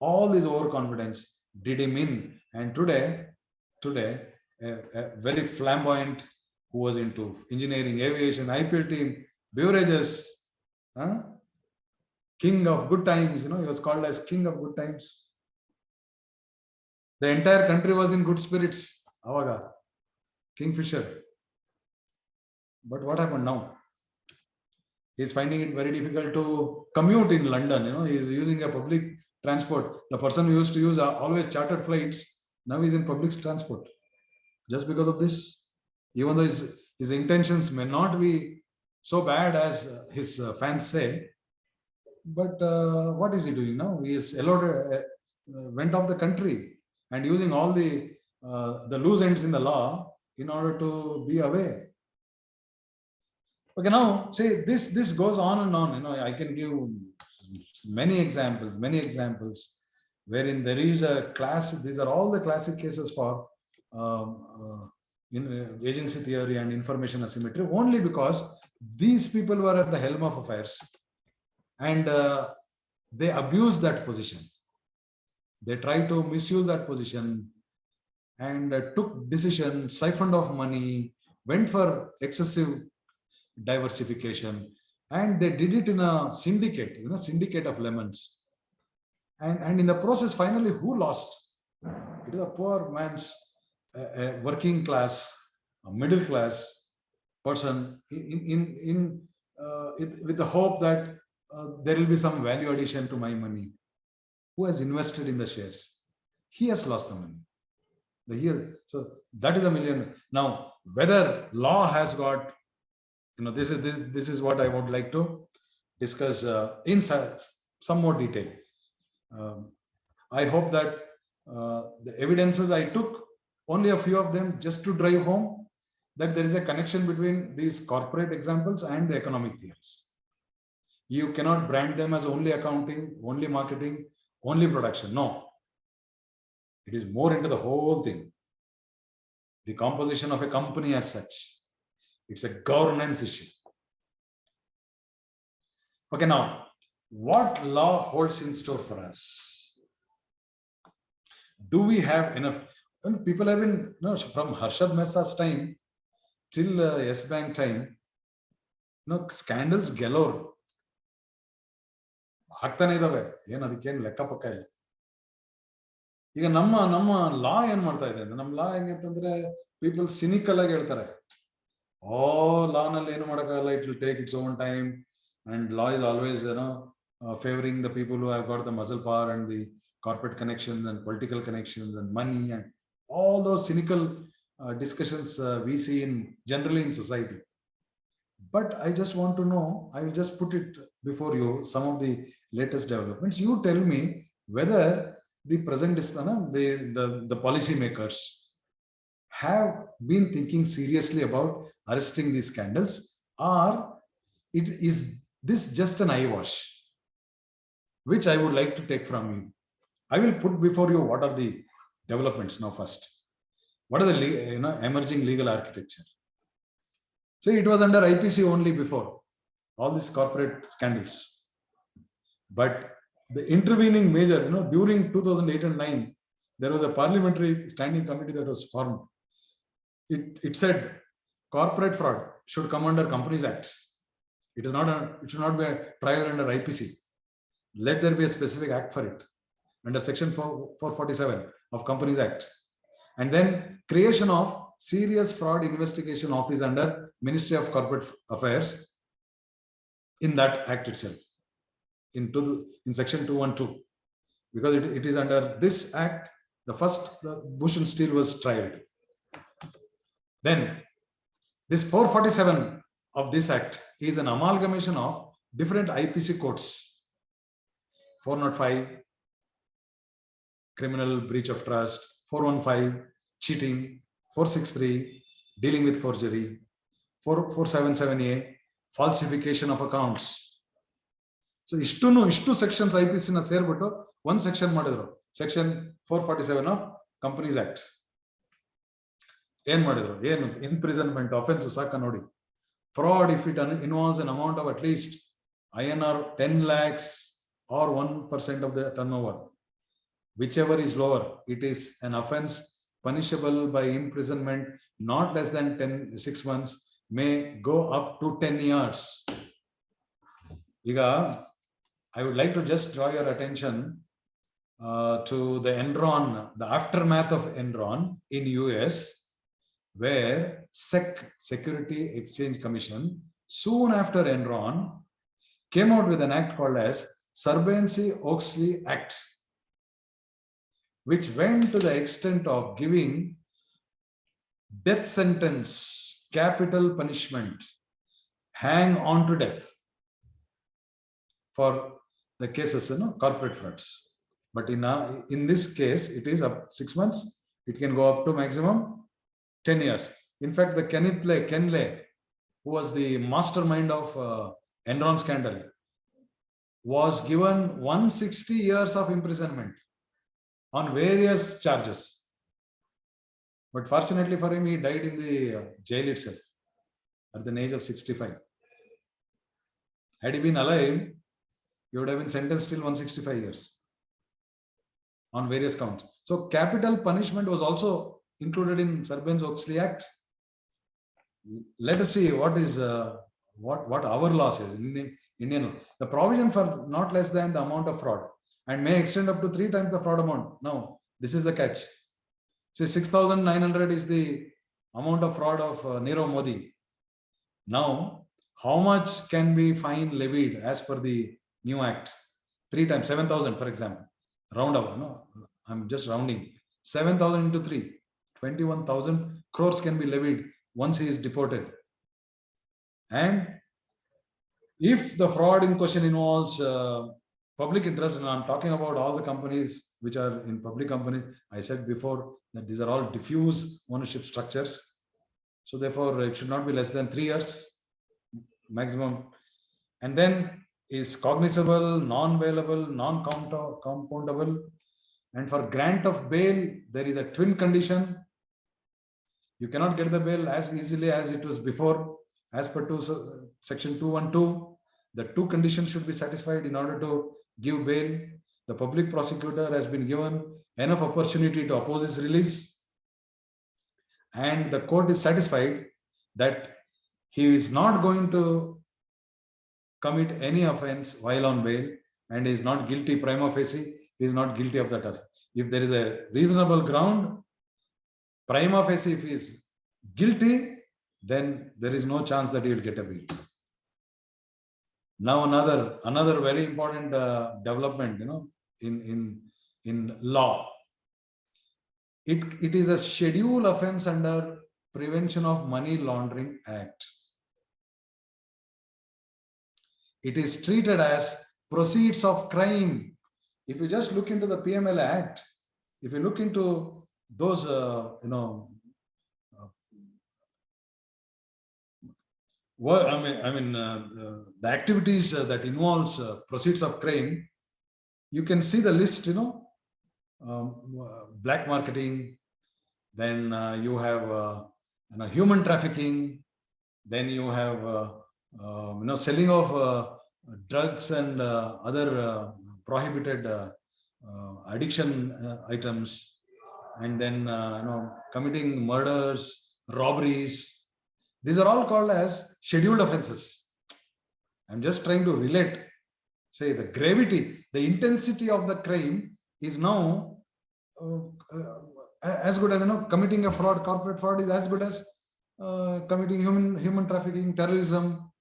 All this overconfidence did him in. And today, a very flamboyant, who was into engineering, aviation, IPL team, beverages, king of good times, he was called as king of good times. The entire country was in good spirits, avaga, Kingfisher. But what happened now? He's finding it very difficult to commute in London. He's using a public transport. The person who used to use always chartered flights, now he's in public transport. Just because of this, even though his intentions may not be so bad as his fans say, but what is he doing now? He is went off the country and using all the loose ends in the law in order to be away. Okay, now see, this goes on and on. I can give many examples wherein there is a class. These are all the classic cases for in agency theory and information asymmetry, only because these people were at the helm of affairs, and they abused that position. They tried to misuse that position and took decisions, siphoned off money, went for excessive diversification, and they did it in a syndicate of lemons. And in the process, finally, who lost? It is a poor man's working class, a middle class person with the hope that there will be some value addition to my money. Who has invested in the shares? He has lost the money. So that is a million. Now, whether law has got, this is what I would like to discuss in some more detail. I hope that the evidences I took, only a few of them, just to drive home that there is a connection between these corporate examples and the economic theories. You cannot brand them as only accounting, only marketing, only production. No. It is more into the whole thing. The composition of a company as such. It's a governance issue. Okay, now, what law holds in store for us? Do we have enough? And people have been, from Harshad Mehta's time till Yes Bank time, scandals galore. ಆಗ್ತಾನೆ ಇದಾವೆ, ಏನು ಅದಕ್ಕೇನು ಲೆಕ್ಕ ಪಕ್ಕ ಇಲ್ಲ. ಈಗ ನಮ್ಮ ಲಾ ಏನ್ ಮಾಡ್ತಾ ಇದೆ ಅಂದ್ರೆ, ನಮ್ಮ ಲಾ ಹೆಂಗಂತಂದ್ರೆ ಪೀಪಲ್ ಸಿನಿಕಲ್ ಆಗಿ ಹೇಳ್ತಾರೆ, ಲಾ ನಲ್ಲಿ ಏನು ಮಾಡಕ್ಕಾಗಲ್ಲ, it will take its own time, and law is always favoring the people who have got the muscle power and the corporate connections and political connections and money, and all those cynical discussions we see generally in society. But I just want to know, I will just put it before you, some of the latest developments. You tell me whether the present the policy makers have been thinking seriously about arresting these scandals, or it is this just an eyewash, which I would like to take from you. I will put before you what are the developments now first. What are the emerging legal architecture? So it was under IPC only before, all these corporate scandals. But the intervening major, during 2008 and 9, there was a parliamentary standing committee that was formed. It said corporate fraud should come under Companies Act. It should not be a trial under IPC. Let there be a specific act for it under section 447 of Companies Act. And then creation of Serious Fraud Investigation Office under Ministry of Corporate Affairs in that act itself, in section 212. Because it is under this act, the Bush and Steele was trialed. Then this 447 of this act is an amalgamation of different IPC codes. 405, criminal breach of trust; 415, cheating; 463, dealing with forgery; 477A, falsification of accounts. So ishtu sections IPC na serbittu one section madidru, section 447 of Companies Act. ಏನು ಮಾಡಿದ್ರು, ಏನು imprisonment offense ಸಾಕ ನೋಡಿ. Fraud, if it involves an amount of at least INR 10 lakhs or 1% of the turnover, whichever is lower, it is an offense punishable by imprisonment not less than 6 months, may go up to 10 years. Iga, I would like to just draw your attention to the Enron, the aftermath of Enron in US, where SEC, Security Exchange Commission, soon after Enron, came out with an act called as Sarbanes-Oxley Act, which went to the extent of giving death sentence, capital punishment, hang on to death for the cases, corporate frauds. But in this case, it is up 6 months. It can go up to maximum 10 years. In fact, the Ken Lay, who was the mastermind of Enron scandal, was given 160 years of imprisonment on various charges. But fortunately for him, he died in the jail itself at the age of 65. Had he been alive, he would have been sentenced till 165 years on various counts. So capital punishment was also included in Sarbanes-Oxley Act. Let us see what is what our law says in Indian law. The provision for not less than the amount of fraud and may extend up to 3 times the fraud amount. Now, this is the catch. Say 6,900 is the amount of fraud of Nirav Modi. Now, how much can be fine levied as per the new act? 3 times, 7,000 for example. Round up, I'm just rounding. 7,000 into 3, 21,000 crores can be levied once he is deported. And if the fraud in question involves public interest, and I'm talking about all the companies which are in public companies, I said before that these are all diffuse ownership structures. So therefore, it should not be less than 3 years maximum. And then is cognizable, non-bailable, non-compoundable. And for grant of bail, there is a twin condition. You cannot get the bail as easily as it was before. As per section 212, the 2 conditions should be satisfied in order to give bail. The public prosecutor has been given enough opportunity to oppose his release. And the court is satisfied that he is not going to commit any offense while on bail and is not guilty prima facie, is not guilty of that. If there is a reasonable ground, prima facie, if he is guilty, then there is no chance that he will get a bail. Now another very important development, in law. It is a schedule offense under Prevention of Money Laundering Act. It is treated as proceeds of crime. If you just look into the PML Act, if you look into those, the activities that involves proceeds of crime, you can see the list, black marketing, then you have human trafficking, then you have selling of drugs and other prohibited addiction items, and then committing murders, robberies. These are all called as scheduled offenses. I'm just trying to relate, say the gravity, the intensity of the crime is now as good as committing a fraud. Corporate fraud is as good as committing human trafficking, terrorism,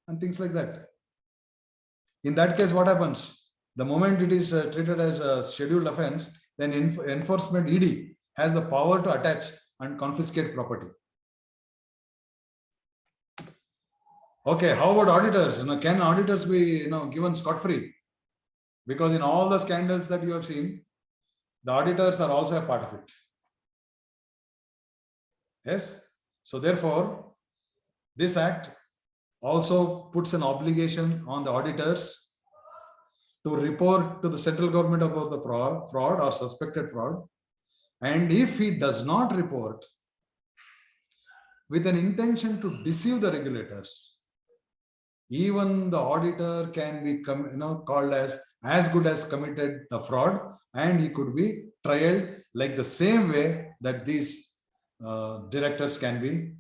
and things like that. In that case, what happens? The moment it is treated as a scheduled offense, then enforcement ED has the power to attach and confiscate property. Okay, how about auditors? Can auditors be given scot-free? Because in all the scandals that you have seen, the auditors are also a part of it. Yes. So therefore, this act also puts an obligation on the auditors to report to the central government about the fraud or suspected fraud. And if he does not report with an intention to deceive the regulators, even the auditor can be called as good as committed the fraud, and he could be trialed like the same way that these directors can be.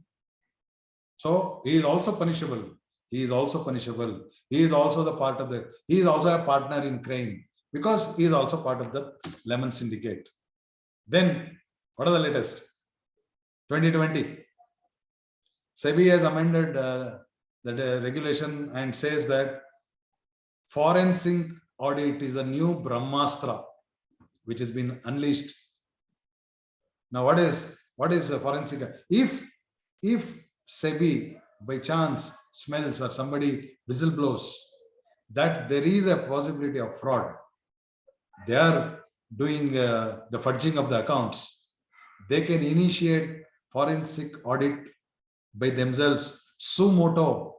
So he is also punishable. He is also punishable. He is also he is also a partner in crime because he is also part of the Lemon Syndicate. Then what are the latest? 2020. SEBI has amended the regulation and says that forensic audit is a new Brahmastra which has been unleashed. Now, what is a forensic? If SEBI by chance smells or somebody whistleblowers that there is a possibility of fraud, they are doing the fudging of the accounts, they can initiate forensic audit by themselves. Suo moto.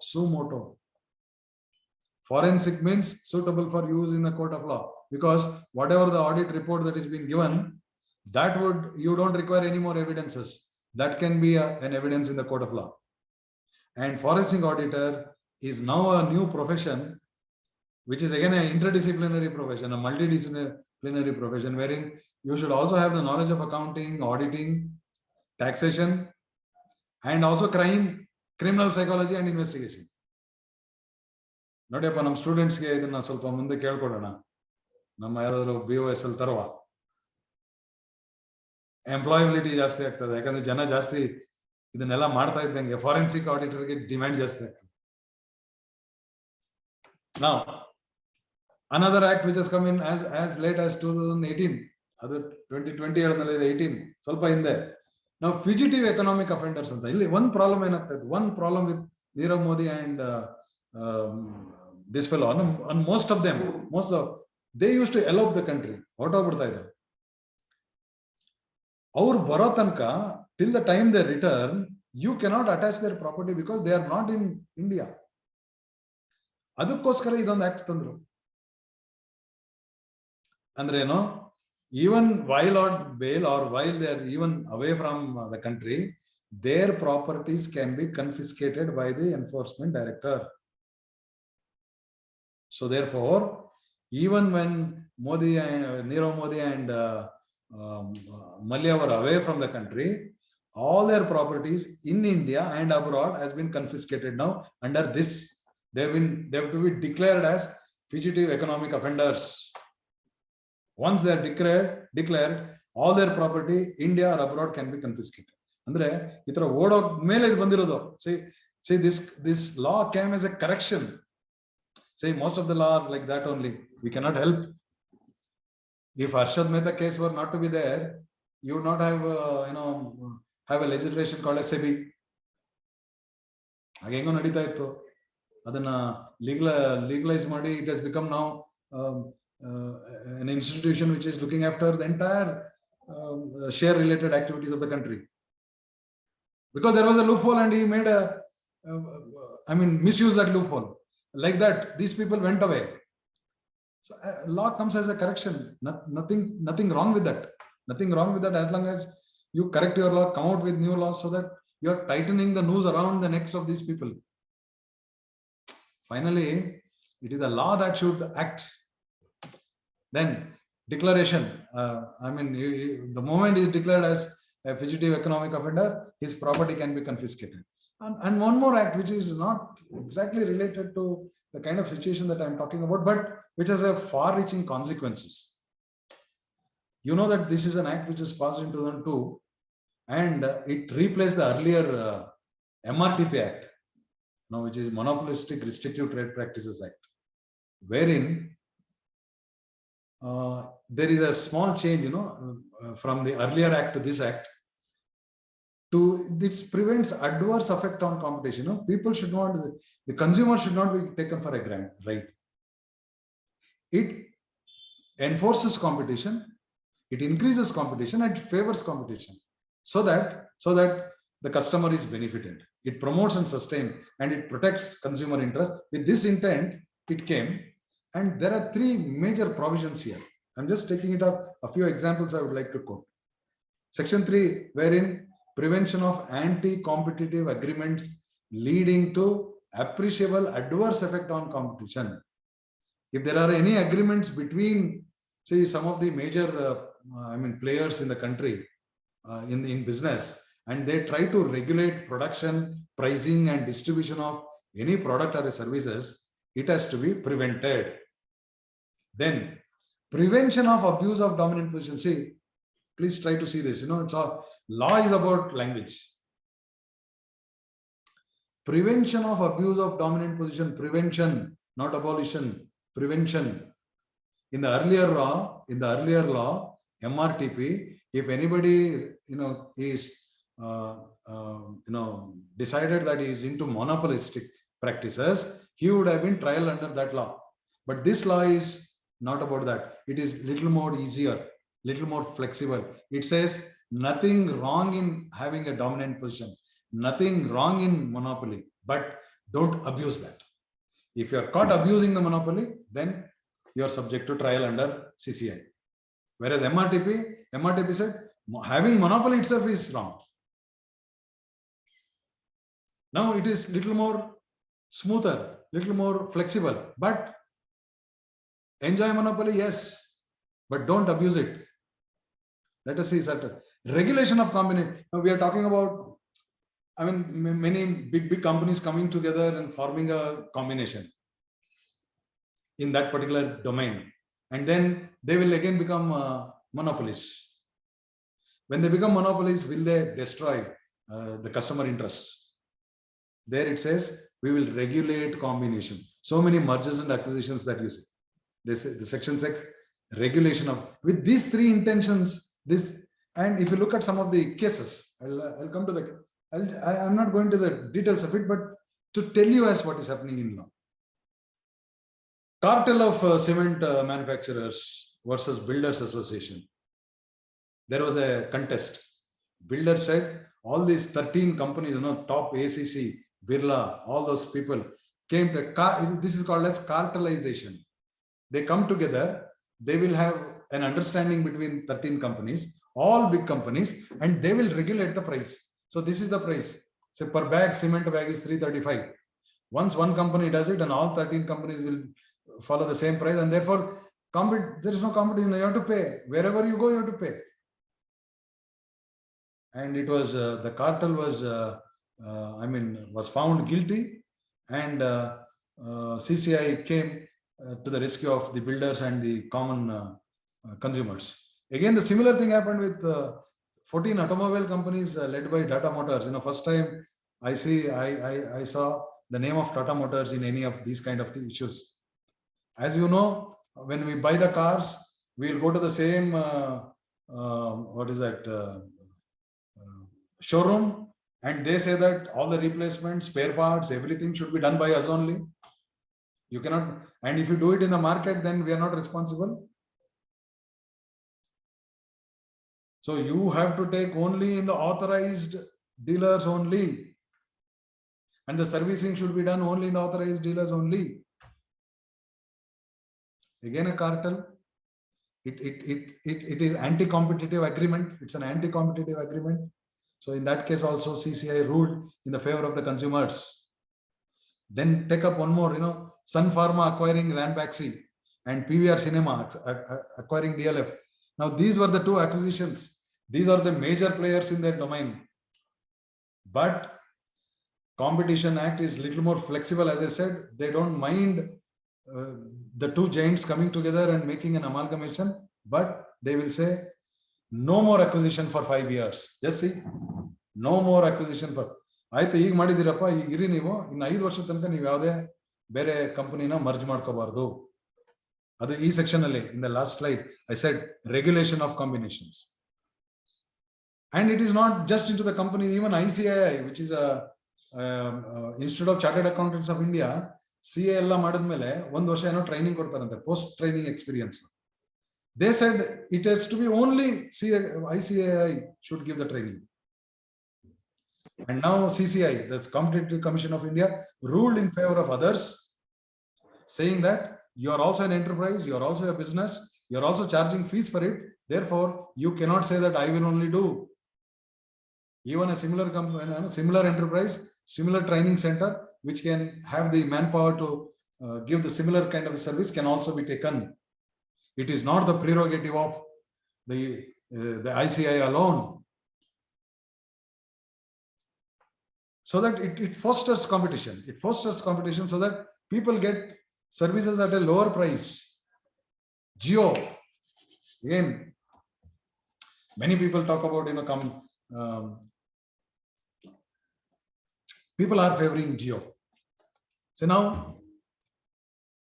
Forensic means suitable for use in the court of law, because whatever the audit report that is being given, you don't require any more evidences. That can be an evidence in the court of law. And forensic auditor is now a new profession, which is again an interdisciplinary profession, a multidisciplinary profession, wherein you should also have the knowledge of accounting, auditing, taxation, and also criminal psychology and investigation. ನೋಡಿಯಪ್ಪ ನಮ್ಮ ಸ್ಟೂಡೆಂಟ್ಸ್ಗೆ ಇದನ್ನ ಸ್ವಲ್ಪ ಮುಂದೆ ಕೇಳ್ಕೊಡೋಣ. ನಮ್ಮ ಯಾವ್ದಾದ್ರು BOS ಅಲ್ಲಿ ತರುವ employability ಜಾಸ್ತಿ ಆಗ್ತದೆ, ಯಾಕಂದ್ರೆ ಜನ ಜಾಸ್ತಿ ಇದನ್ನೆಲ್ಲ ಮಾಡ್ತಾ ಇದ್ದಂಗೆ ಫಾರೆನ್ಸಿಕ್ ಆಡಿಟರ್ಗೆ ಡಿಮ್ಯಾಂಡ್ ಜಾಸ್ತಿ ಆಗ್ತದೆ. Now, another act which has come in as late as 2018, ಅದು 2020 ಹೇಳಿದ್ನಲ್ಲ, ಇದು 18 ಸ್ವಲ್ಪ ಹಿಂದೆ. Now, fugitive economic offenders ಅಂತ ಇಲ್ಲಿ one problem ಏನಾಗ್ತಾ ಇದೆ, one problem with Nirav Modi and this fellow, and most of them, they used to elope the country. Our Baratanka, till the time they return, you cannot attach their property because they are not in India. ಅದಕ್ಕೋಸ್ಕರ ಇದೊಂದು act ತಂದ್ರು. ಅಂದ್ರೆ ಏನು, even while on bail or while they are even away from the country, their properties can be confiscated by the enforcement director. So therefore, even when Modi and Nirav Modi and Mallya were away from the country, all their properties in India and abroad has been confiscated now under this. They have to be declared as fugitive economic offenders. Once they are declared, all their property, India or abroad, can be confiscated. Andre itara odo mele idu bandirodu. See this law came as a correction. See, most of the law are like that only. We cannot help. If Arshad Mehta case were not to be there, you would not have have a legislation called a SEBI. Hagengo nadita ittu. Adana legalize ಮಾಡಿ, it has become now an institution which is looking after the entire share related activities of the country. Because there was a loophole and he made misuse that loophole. Like that, these people went away. So law comes as a correction. Nothing wrong with that. Nothing wrong with that as long as you correct your law, come out with new laws so that you are tightening the noose around the necks of these people. Finally, it is a law that should act. Then declaration. The moment he is declared as a fugitive economic offender, his property can be confiscated. And one more act which is not exactly related to the kind of situation that I am talking about, but which has a far-reaching consequences. You know that this is an act which is passed in 2002, and it replaced the earlier MRTP Act, which is Monopolistic Restrictive Trade Practices Act, wherein there is a small change, from the earlier act to this act. This prevents adverse effect on competition. People should not, the consumer should not be taken for a granted, right? It enforces competition, it increases competition, and it favors competition, so that the customer is benefited. It promotes and sustains, and it protects consumer interest. With this intent, it came, and there are three major provisions here. I'm just taking it up. A few examples I would like to quote. Section 3, wherein prevention of anti-competitive agreements leading to appreciable adverse effect on competition. If there are any agreements between, say, some of the major players in the country in business, and they try to regulate production, pricing, and distribution of any product or services, it has to be prevented. Then prevention of abuse of dominant position. See, please try to see this. It's all, law is about language. Prevention of abuse of dominant position. Prevention, not abolition. Prevention. In the earlier law, MRTP, if anybody is decided that he is into monopolistic practices, he would have been trial under that law. But this law is not about that. It is little more easier, little more flexible. It says nothing wrong in having a dominant position, nothing wrong in monopoly, but don't abuse that. If you are caught abusing the monopoly, then you are subject to trial under CCI. Whereas MRTP said having monopoly itself is wrong. Now it is little more smoother, little more flexible, but enjoy monopoly, yes, but don't abuse it. Let us see certain regulation of combination. Now we are talking about, many big companies coming together and forming a combination in that particular domain, and then they will again become monopolists. When they become monopolists, will they destroy the customer interests? There it says we will regulate combination. So many mergers and acquisitions that you see. The section 6, regulation of, with these three intentions, this, and if you look at some of the cases, I'll come to the, I'm not going to the details of it, but to tell you as what is happening in law. Cartel of cement manufacturers versus Builders Association. There was a contest. Builder said all these 13 companies, top ACC, Birla, all those people came to, this is called as cartelization. They come together, they will have an understanding between 13 companies, all big companies, and they will regulate the price. So this is the price. So per bag, cement bag is 335. Once one company does it, and all 13 companies will follow the same price, and therefore there is no competition. You have to pay. Wherever you go, you have to pay. And it was the cartel was was found guilty, and CCI came to the rescue of the builders and the common consumers. Again, the similar thing happened with 14 automobile companies led by Tata Motors. First time I saw the name of Tata Motors in any of these kind of issues. As you know, when we buy the cars, we'll go to the same showroom, and they say that all the replacements, spare parts, everything should be done by us only. You cannot, and if you do it in the market, then we are not responsible. So you have to take only in the authorized dealers only, and the servicing should be done only in the authorized dealers only. Again, a cartel. It is anti-competitive agreement. It's an anti-competitive agreement. So in that case also CCI ruled in the favor of the consumers. Then take up one more, Sun Pharma acquiring Ranbaxy and PVR Cinema acquiring DLF. Now these were the two acquisitions. These are the major players in their domain. But Competition Act is a little more flexible. As I said, they don't mind the two giants coming together and making an amalgamation, but they will say no more acquisition for 5 years. Just see, no more acquisition for. ಆಯ್ತು ಈಗ ಮಾಡಿದಿರಪ್ಪ, ಈಗ ಇರಿ ನೀವು ಇನ್ನು 5 ವರ್ಷದ ತನಕ ನೀವು ಯಾವುದೇ ಬೇರೆ ಕಂಪನಿನ ಮರ್ಜ್ ಮಾಡ್ಕೋಬಾರ್ದು. ಅದು ಈ ಸೆಕ್ಷನ್ ಅಲ್ಲಿ in the last slide I said regulation of combinations. And it is not just into the company, even ICAI, which is a Institute of Chartered Accountants of India, CA ಎಲ್ಲ ಮಾಡಿದ್ಮೇಲೆ 1 ವರ್ಷ ಏನೋ training ಕೊಡ್ತಾರಂತೆ, post training experience. They said it has to be only ICAI should give the training. And now CCI, the Competitive Commission of India, ruled in favor of others, saying that you are also an enterprise, you are also a business, you are also charging fees for it. Therefore, you cannot say that I will only do. Even a similar company, similar enterprise, similar training center, which can have the manpower to give the similar kind of service, can also be taken. It is not the prerogative of the ICI alone. So that it fosters competition. It fosters competition so that people get services at a lower price. Jio, again, many people talk about, people are favoring Jio. So now,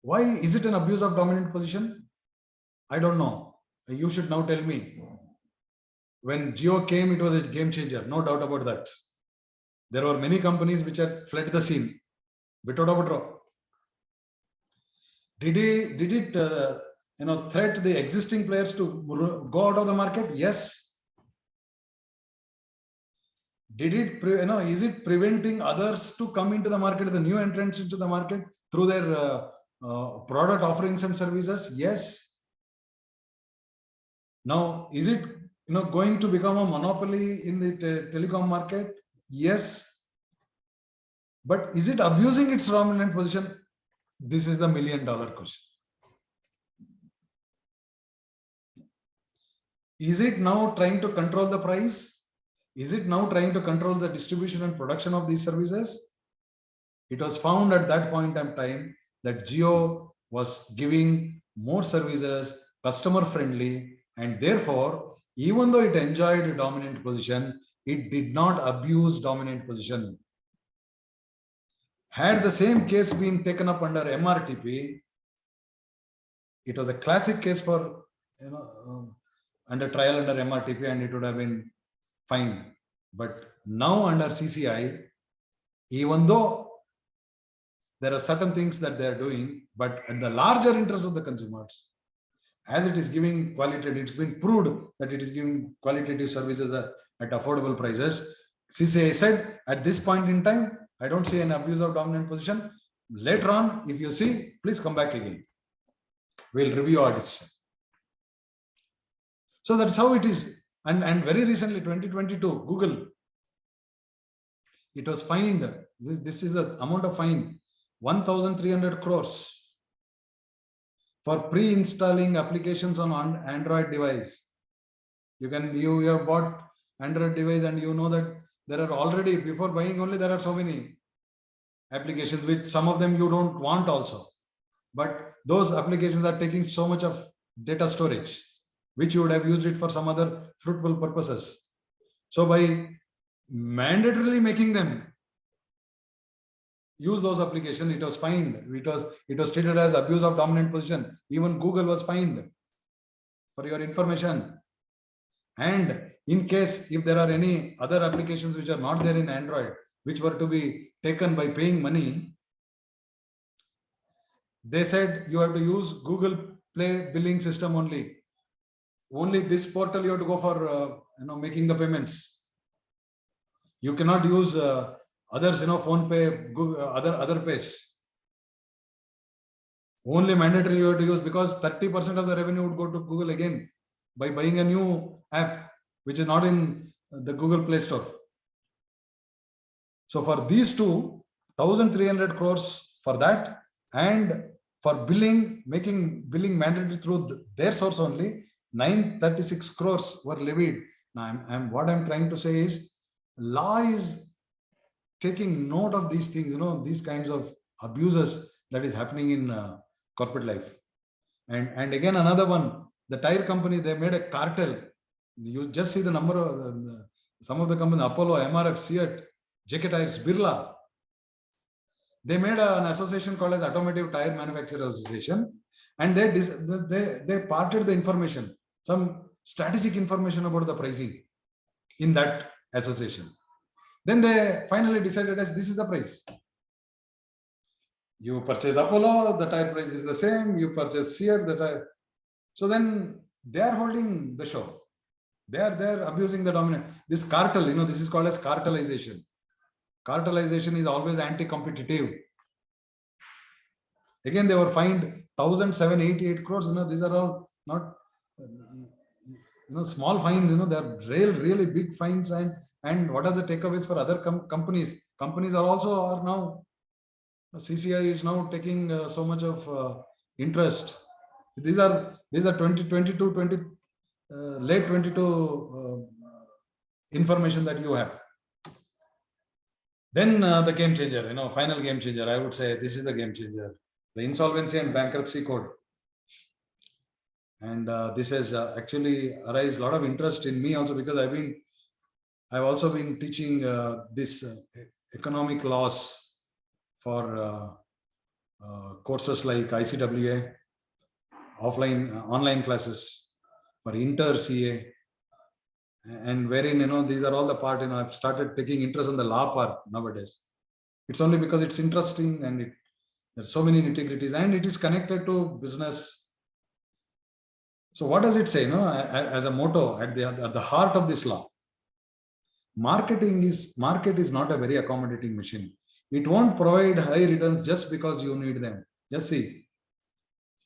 why is it an abuse of dominant position? I don't know. You should now tell me. When Jio came, it was a game changer, no doubt about that. There were many companies which had fled the scene. Did it threat the existing players to go out of the market? Yes. Did it is it preventing others to come into the market, the new entrants into the market through their product offerings and services? Yes. Now, is it going to become a monopoly in the telecom market? Yes. But is it abusing its dominant position? This is the $1 million question. Is it now trying to control the price? Is it now trying to control the distribution and production of these services? It was found at that point in time that Jio was giving more services, customer friendly, and therefore, even though it enjoyed a dominant position, it did not abuse dominant position. Had the same case been taken up under MRTP, it was a classic case for under trial under MRTP, and it would have been fine. But now under CCI, even though there are certain things that they are doing, but at the larger interest of the consumers, as it is giving qualitative, it's been proved that it is giving qualitative services at affordable prices. CCI said, at this point in time, I don't see an abuse of dominant position. Later on, if you see, please come back again. We'll review our decision. So that's how it is. And very recently, 2022, Google, it was fined. This is the amount of fine, 1,300 crores for pre-installing applications on Android device. You have bought Android device and you know that there are already, before buying only, there are so many applications, which some of them you don't want also. But those applications are taking so much of data storage, which you would have used it for some other fruitful purposes. So by mandatorily making them use those applications, it was fined. It was treated as abuse of dominant position. Even Google was fined, for your information. And in case if there are any other applications which are not there in Android, which were to be taken by paying money, they said you have to use Google Play billing system only. Only this portal you have to go for making the payments. You cannot use others, phone pay, Google, other pays. Only mandatory you have to use, because 30% of the revenue would go to Google again by buying a new app which is not in the Google Play Store. So for these two, 1,300 crores for that, and for billing, making billing mandatory through their source only, 936 crores were levied. Now, what I'm trying to say is, law is taking note of these things, these kinds of abuses that is happening in corporate life. And again, another one, the tire company, they made a cartel. You just see the number of some of the companies, Apollo, MRF, Seat, JK Tires, Birla. They made an association called as Automotive Tire Manufacturers Association, and they parted the information, some strategic information about the pricing in that association. Then they finally decided as this is the price. You purchase Apollo, the tire price is the same. You purchase Seat, the tire. So then they are holding the show. They are abusing the dominant. This cartel, this is called as cartelization. Cartelization is always anti-competitive. Again, they were fined 1,788 crores. These are all not small fines. They are really big fines. And what are the takeaways for other companies? Companies are now, CCI is now taking so much of interest. These are 2022, late 22 information that you have. Then the game changer, final game changer. I would say this is a game changer. The Insolvency and Bankruptcy Code. And this has actually aroused a lot of interest in me also, because I've also been teaching this economic laws for courses like ICWA, online classes, for Inter-CA, and wherein, these are all the part, I've started taking interest in the law part nowadays. It's only because it's interesting, and there's so many nitty-gritties, and it is connected to business. So what does it say, as a motto at the heart of this law? Market is not a very accommodating machine. It won't provide high returns just because you need them. Just see,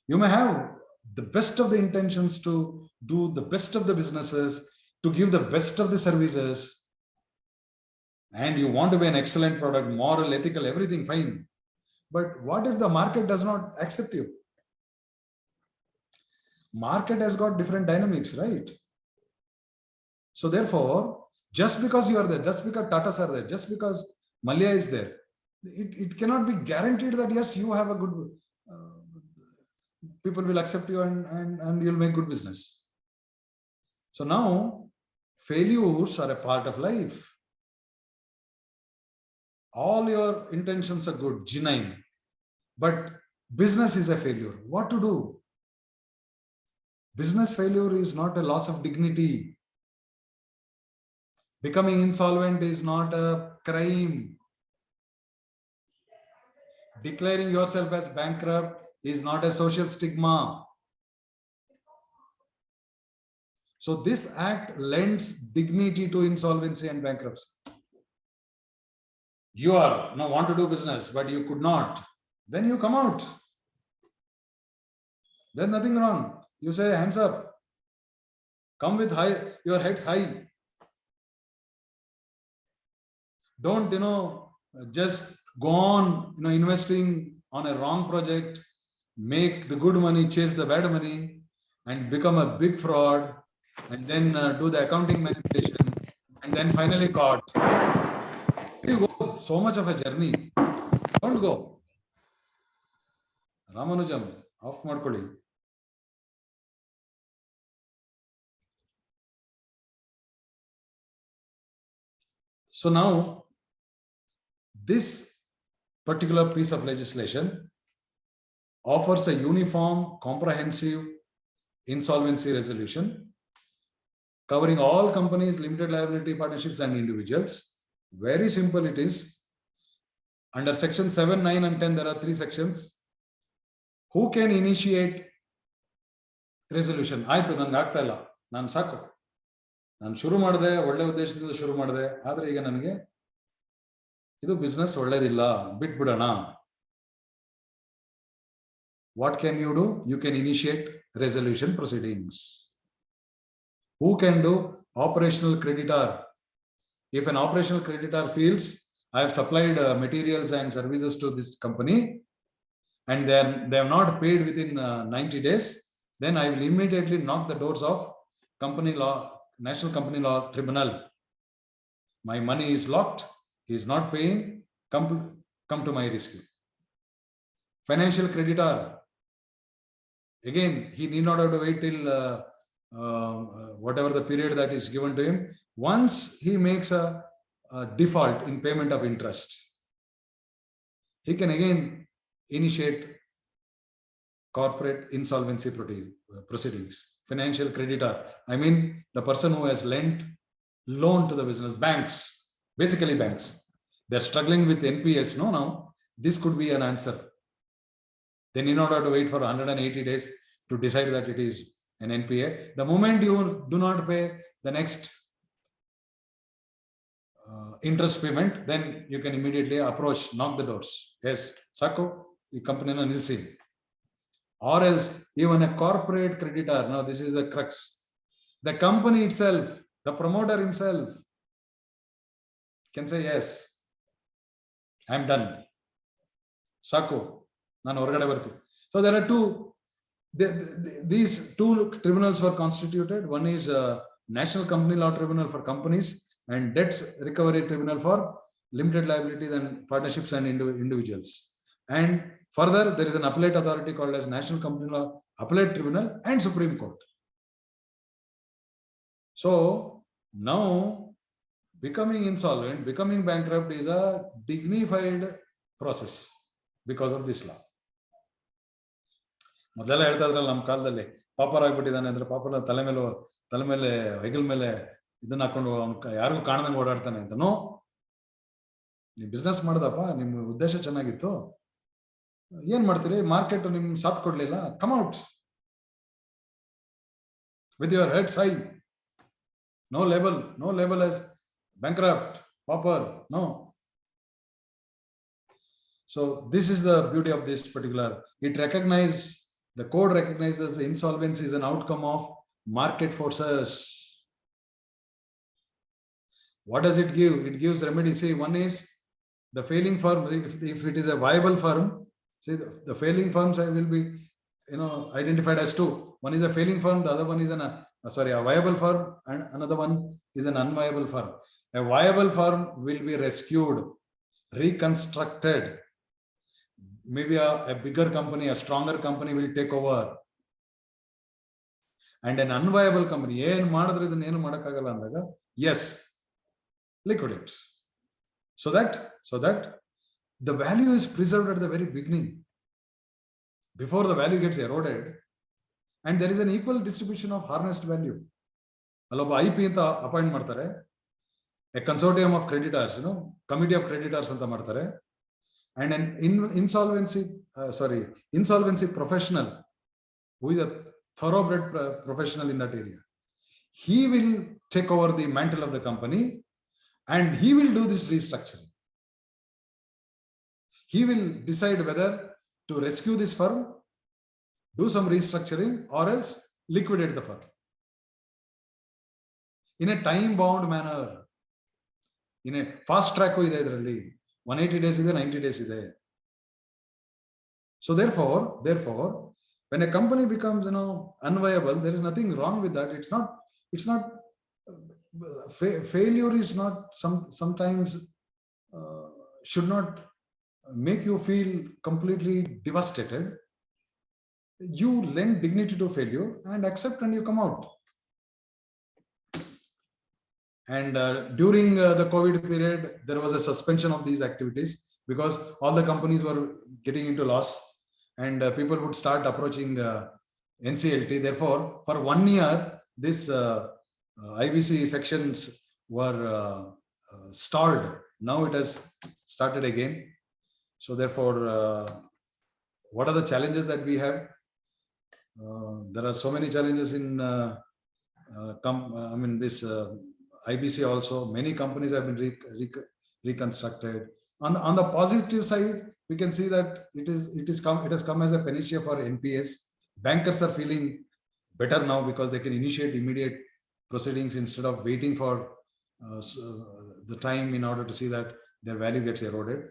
you may have the best of the intentions to do the best of the businesses, to give the best of the services, and you want to be an excellent product, moral, ethical, everything fine. But what if the market does not accept you? Market has got different dynamics, right? So therefore, just because you are there, just because Tatas are there, just because Malia is there, it cannot be guaranteed that yes, you have a good, people will accept you and you'll make good business. So now, failures are a part of life. All your intentions are good, genuine, but business is a failure. What to do? Business failure is not a loss of dignity. Becoming insolvent is not a crime. declaring yourself as bankrupt is not a social stigma. So this act lends dignity to insolvency and bankruptcy. You are now want to do business, but you could not. Then you come out. There's nothing wrong. You say hands up. Come with your heads high. Don't, just go on, investing on a wrong project, make the good money, chase the bad money, and become a big fraud, and then do the accounting manipulation, and then finally caught. You go so much of a journey. Don't go. Ramanujam, off ಮಾಡ್ಕೊಳ್ಳಿ. So now, this particular piece of legislation offers a uniform, comprehensive insolvency resolution covering all companies, limited liability partnerships, and individuals. Very simple it is. Under section 7, 9, and 10, there are 3 sections. Who can initiate resolution? ಆಯ್ತು, ನನ್ಗೆ ಆಗ್ತಾ ಇಲ್ಲ, ನಾನು ಸಾಕು, ನಾನು ಶುರು ಮಾಡಿದೆ, ಒಳ್ಳೆ ಉದ್ದೇಶದಿಂದ ಶುರು ಮಾಡಿದೆ, ಆದ್ರೆ ಈಗ ನನಗೆ ಇದು business ಒಳ್ಳೇದಿಲ್ಲ, ಬಿಟ್ಬಿಡೋಣ. What can you do? You can initiate resolution proceedings. Who can do? Operational creditor. If an operational creditor feels, I have supplied materials and services to this company and they have not paid within 90 days, then I will immediately knock the doors of company law, National Company Law Tribunal. My money is locked, he is not paying, come to my rescue. Financial creditor. Again, he need not have to wait till whatever the period that is given to him. Once he makes a default in payment of interest, he can again initiate corporate insolvency proceedings. Financial creditor, I mean the person who has lent loan to the business. Banks, basically banks, they're struggling with NPS. Now this could be an answer. They need not have to wait for 180 days to decide that it is an NPA. The moment you do not pay the next interest payment, then you can immediately approach, knock the doors. Yes, Sako, the company na nilsi. Or else, even a corporate creditor, now this is the crux. The company itself, the promoter himself can say, yes, I'm done. Sako. So there are these 2 tribunals were constituted. One is National Company Law Tribunal for companies and Debts Recovery Tribunal for limited liabilities and partnerships and individuals. And further, there is an appellate authority called as National Company Law Appellate Tribunal and Supreme Court. So now, becoming insolvent, becoming bankrupt is a dignified process because of this law. ಮೊದಲೆಲ್ಲ ಹೇಳ್ತಾ ಇದ್ರಲ್ಲ ನಮ್ಮ ಕಾಲದಲ್ಲಿ, pauper ಆಗ್ಬಿಟ್ಟಿದ್ದಾನೆ ಅಂದ್ರೆ ಪಾಪರ ತಲೆ ಮೇಲೆ ಹೆಗಲ್ ಮೇಲೆ ಇದನ್ನ ಹಾಕೊಂಡು ಯಾರಿಗೂ ಕಾಣದಂಗೆ ಓಡಾಡ್ತಾನೆ ಅಂತ. ನೋ, ನೀವು ಬಿಸ್ನೆಸ್ ಮಾಡ್ದಪ್ಪ, ನಿಮ್ಮ ಉದ್ದೇಶ ಚೆನ್ನಾಗಿತ್ತು, ಏನ್ ಮಾಡ್ತೀರಿ, ಮಾರ್ಕೆಟ್ ನಿಮ್ ಸಾಥ್ ಕೊಡ್ಲಿಲ್ಲ, come out with your heads high. No label as bankrupt, pauper, no. So this is the beauty of this particular. The code recognizes the insolvency is an outcome of market forces. What does it give? It gives remedy. See, one is the failing firm. If it is a viable firm, see the failing firms will be identified as 2. One is a failing firm, the other one is a viable firm, and another one is an unviable firm. A viable firm will be rescued, reconstructed. Maybe a bigger company, a stronger company will take over. And an unviable company, yes, liquidate. So that the value is preserved at the very beginning, before the value gets eroded, and there is an equal distribution of harnessed value. Alloba IP anta appoint ಮಾಡ್ತಾರೆ, a consortium of creditors, committee of creditors anta ಮಾಡ್ತಾರೆ. And an insolvency professional who is a thoroughbred professional in that area, he will take over the mantle of the company and he will do this restructuring. He will decide whether to rescue this firm, do some restructuring, or else liquidate the firm in a time-bound manner. In a fast track, 180 days is 90 days is. So therefore, when a company becomes unviable, there is nothing wrong with that. It's not failure is not sometimes should not make you feel completely devastated. You lend dignity to failure and accept, and you come out. And during the COVID period, there was a suspension of these activities because all the companies were getting into loss, and people would start approaching NCLT. Therefore, for 1 year, this IBC sections were stalled. Now it has started again. So therefore, what are the challenges that we have? There are so many challenges in this IBC also. Many companies have been reconstructed. On the positive side, we can see that it has come as a panacea for NPS. Bankers are feeling better now because they can initiate immediate proceedings instead of waiting for the time in order to see that their value gets eroded.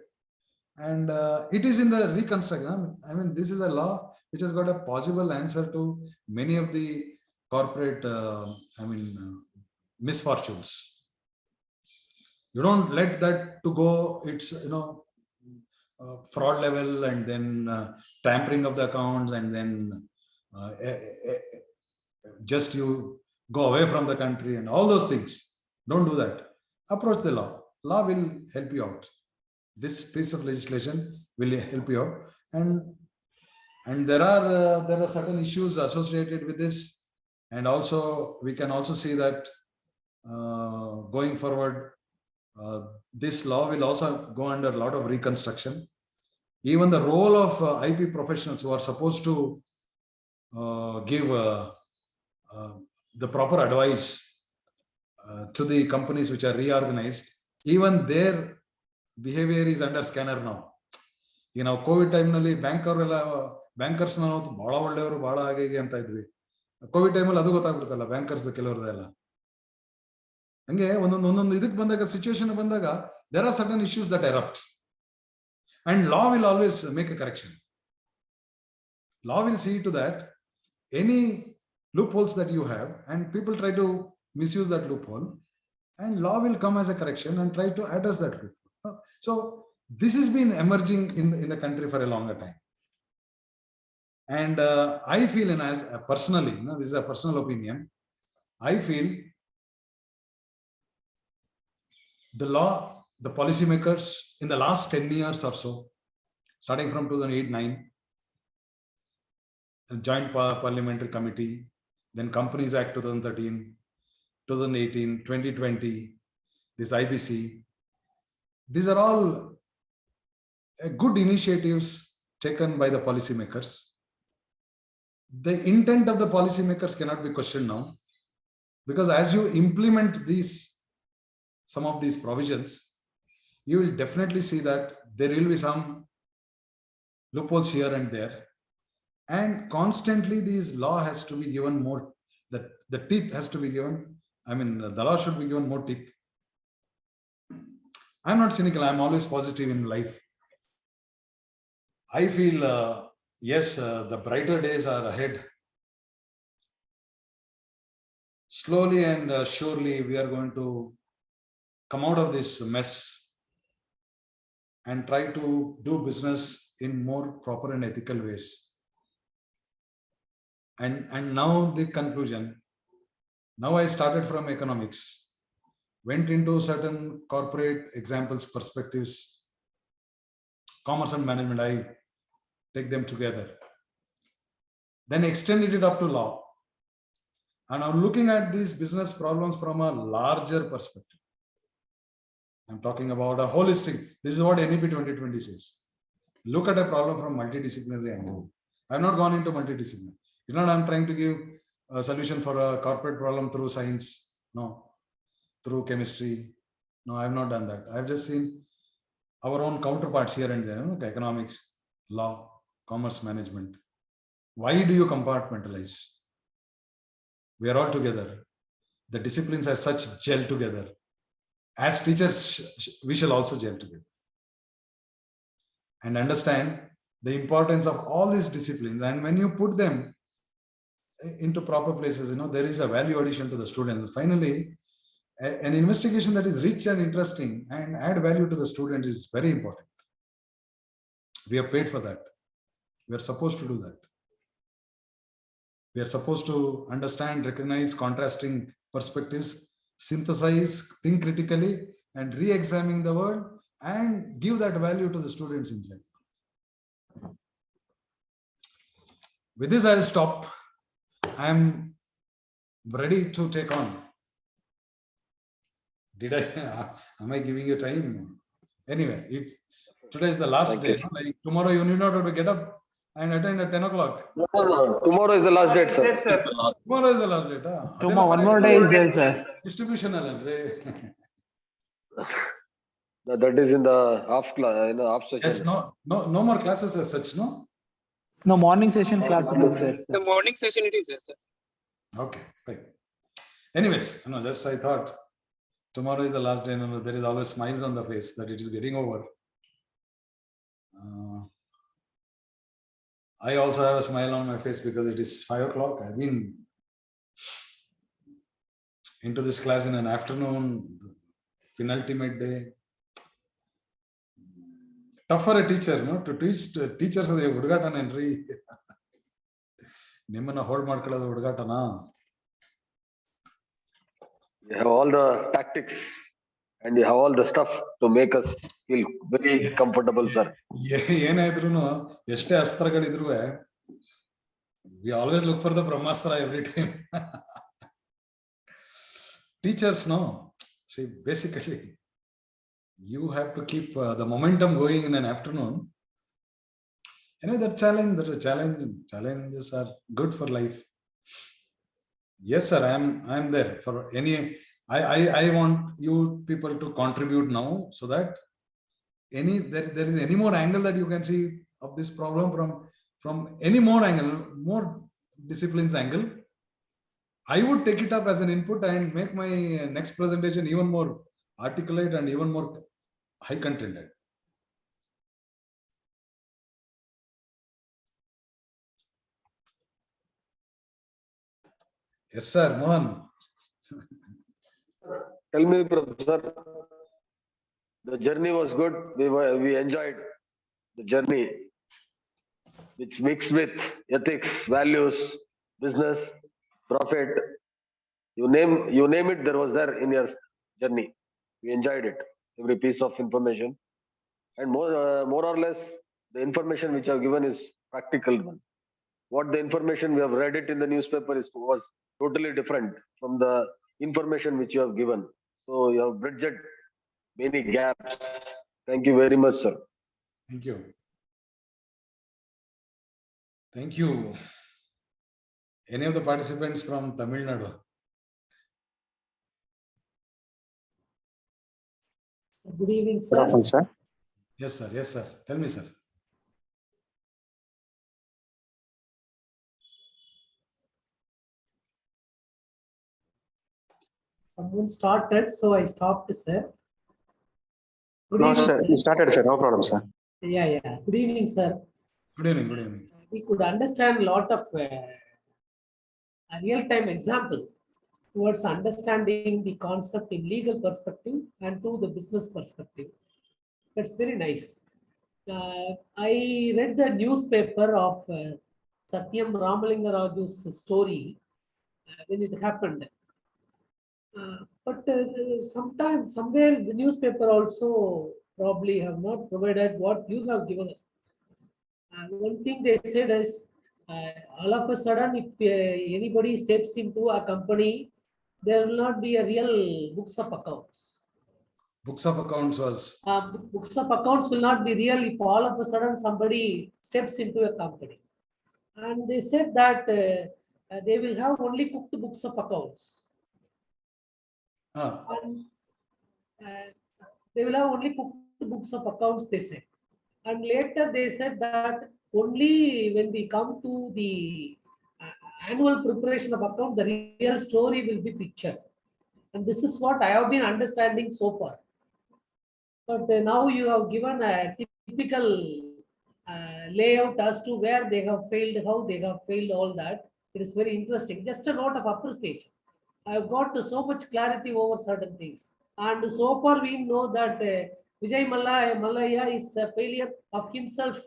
And it is in the reconstruction. I mean, this is a law which has got a possible answer to many of the corporate misfortunes. You don't let that to go. It's fraud level, and then tampering of the accounts, and then just you go away from the country and all those things. Don't do that. Approach the law. Law will help you out. This piece of legislation will help you out, and there are certain issues associated with this, and also we can also see that going forward, this law will also go under a lot of reconstruction. Even the role of IP professionals who are supposed to give the proper advice to the companies which are reorganized, even their behavior is under scanner now. COVID time nalli bankers ನಾವು ಬಹಳ ಒಳ್ಳೆಯವರು ಬಹಳ ಹಾಗೆ ಅಂತ ಇದ್ವಿ. Covid ಟೈಮಲ್ಲಿ ಅದು ಗೊತ್ತಾಗ್ಬಿಡುತ್ತಲ್ಲ, bankers ಕೆಲವರದೆಲ್ಲ ಹಂಗೆ ಒಂದೊಂದು ಇದಕ್ಕೆ ಬಂದಾಗ, ಸಿಚುವೇಶನ್ ಬಂದಾಗ, there are certain issues that erupt, and law will always make a correction. Law will see to that any loopholes that you have, and people try to misuse that loophole, and law will come as a correction and try to address that loophole. So this has been emerging in the country for a longer time. And I feel, and as personally, this is a personal opinion, I feel the law, the policymakers in the last 10 years or so, starting from 2008-9, Joint Parliamentary Committee, then Companies Act 2013, 2018, 2020, this IBC, these are all good initiatives taken by the policymakers. The intent of the policymakers cannot be questioned now, because as you implement some of these provisions, you will definitely see that there will be some loopholes here and there, and constantly this law has to be given more, the teeth has to be given. I mean, the law should be given more teeth. I'm not cynical, I'm always positive in life. I feel, yes, the brighter days are ahead. Slowly and surely we are going to come out of this mess and try to do business in more proper and ethical ways. And now the conclusion. Now I started from economics, went into certain corporate examples, perspectives, commerce and management, I take them together. Then extended it up to law. And I'm looking at these business problems from a larger perspective. I'm talking about a holistic, this is what NEP 2020 says. look at a problem from multidisciplinary angle. I have not gone into multidisciplinary. You know, I'm trying to give a solution for a corporate problem through science. No, through chemistry. No, I have not done that. I've just seen our own counterparts here and there, you know, economics, law, commerce management. Why do you compartmentalize? We are all together. The disciplines as such gel together. As teachers, we shall also gel together and understand the importance of all these disciplines. And when you put them into proper places, you know, there is a value addition to the students. Finally, an investigation that is rich and interesting and add value to the student is very important. We are paid for that. We are supposed to do that. We are supposed to understand, recognize contrasting perspectives, synthesize, think critically, and re-examine the world and give that value to the students inside. With this, I'll stop. I'm ready to take on. Am I giving you time? Anyway, today is the last day. No? Like tomorrow, you need not have to get up and attend at 10 o'clock. No. Tomorrow is the last date, sir. Yes, sir. Tomorrow is the last date. Tomorrow, one more day is there, sir. Distribution. That is in the half class, in the half session. Yes, no more classes as such, no? No, morning session classes is there, sir. The morning session it is there, sir. Okay, fine. Anyways, just I thought tomorrow is the last day. There is always smiles on the face that it is getting over. I also have a smile on my face because it is 5 o'clock. I've been into this class in an afternoon, penultimate day. Tough for a teacher, no? To teach teachers are Udgatan entry. Nimana hold markala Udgatana. You have all the tactics and you have all the stuff to make us feel very comfortable, sir. We always look for the Brahmastra every time. Teachers, no. See, basically, you have to keep the momentum going in an afternoon. That's a challenge. Challenges are good for life. Yes, sir, I'm there for any. I want you people to contribute now so that there is any more angle that you can see of this problem from any more angle, more disciplines angle. I would take it up as an input and make my next presentation even more articulate and even more high contented. Yes, sir, Mohan. Tell me, Professor, the journey was good. We enjoyed the journey, which mixed with ethics, values, business, profit. You name it, there was there in your journey. We enjoyed it, every piece of information, and more or less, the information which I have given is practical one. What the information we have read it in the newspaper was totally different from the information which you have given. So you have bridged many gaps. Thank you very much, sir. Thank you. Thank you. Any of the participants from Tamil Nadu? Good evening, sir. Yes, sir. Yes, sir. Tell me, sir. Someone started, so I stopped, sir. No, sir. You started, sir. No problem, sir. Yeah. Good evening, sir. Good evening. Good evening. We could understand a lot of a real-time example towards understanding the concept in legal perspective and to the business perspective. That's very nice. I read the newspaper of Satyam Ramalingaraju's story when it happened. But sometimes, somewhere, the newspaper also probably have not provided what you have given us. One thing they said is, all of a sudden, if anybody steps into a company, there will not be a real books of accounts. books of accounts was Books of accounts will not be real if all of a sudden somebody steps into a company. And they said that they will have only cooked books of accounts. ah, And they will have only cooked books of accounts, they said. And later they said that only when we come to the annual preparation of account, the real story will be pictured. And this is what I have been understanding so far. But now you have given a typical layout as to where they have failed, how they have failed, all that. It is very interesting. Just a note of appreciation. I have got so much clarity over certain things. And so far we know that Vijay Mallaya is a failure of himself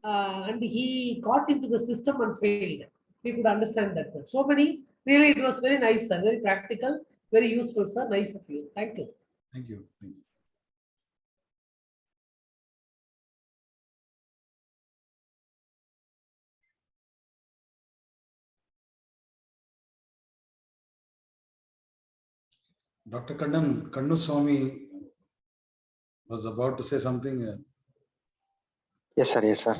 and he got into the system and failed. We could understand that. So many, really it was very nice, sir, very practical, very useful, sir. Nice of you. Thank you. thank you. Thank you. Dr. Kannuswamy was about to say something. Yes, sir. Yes, sir.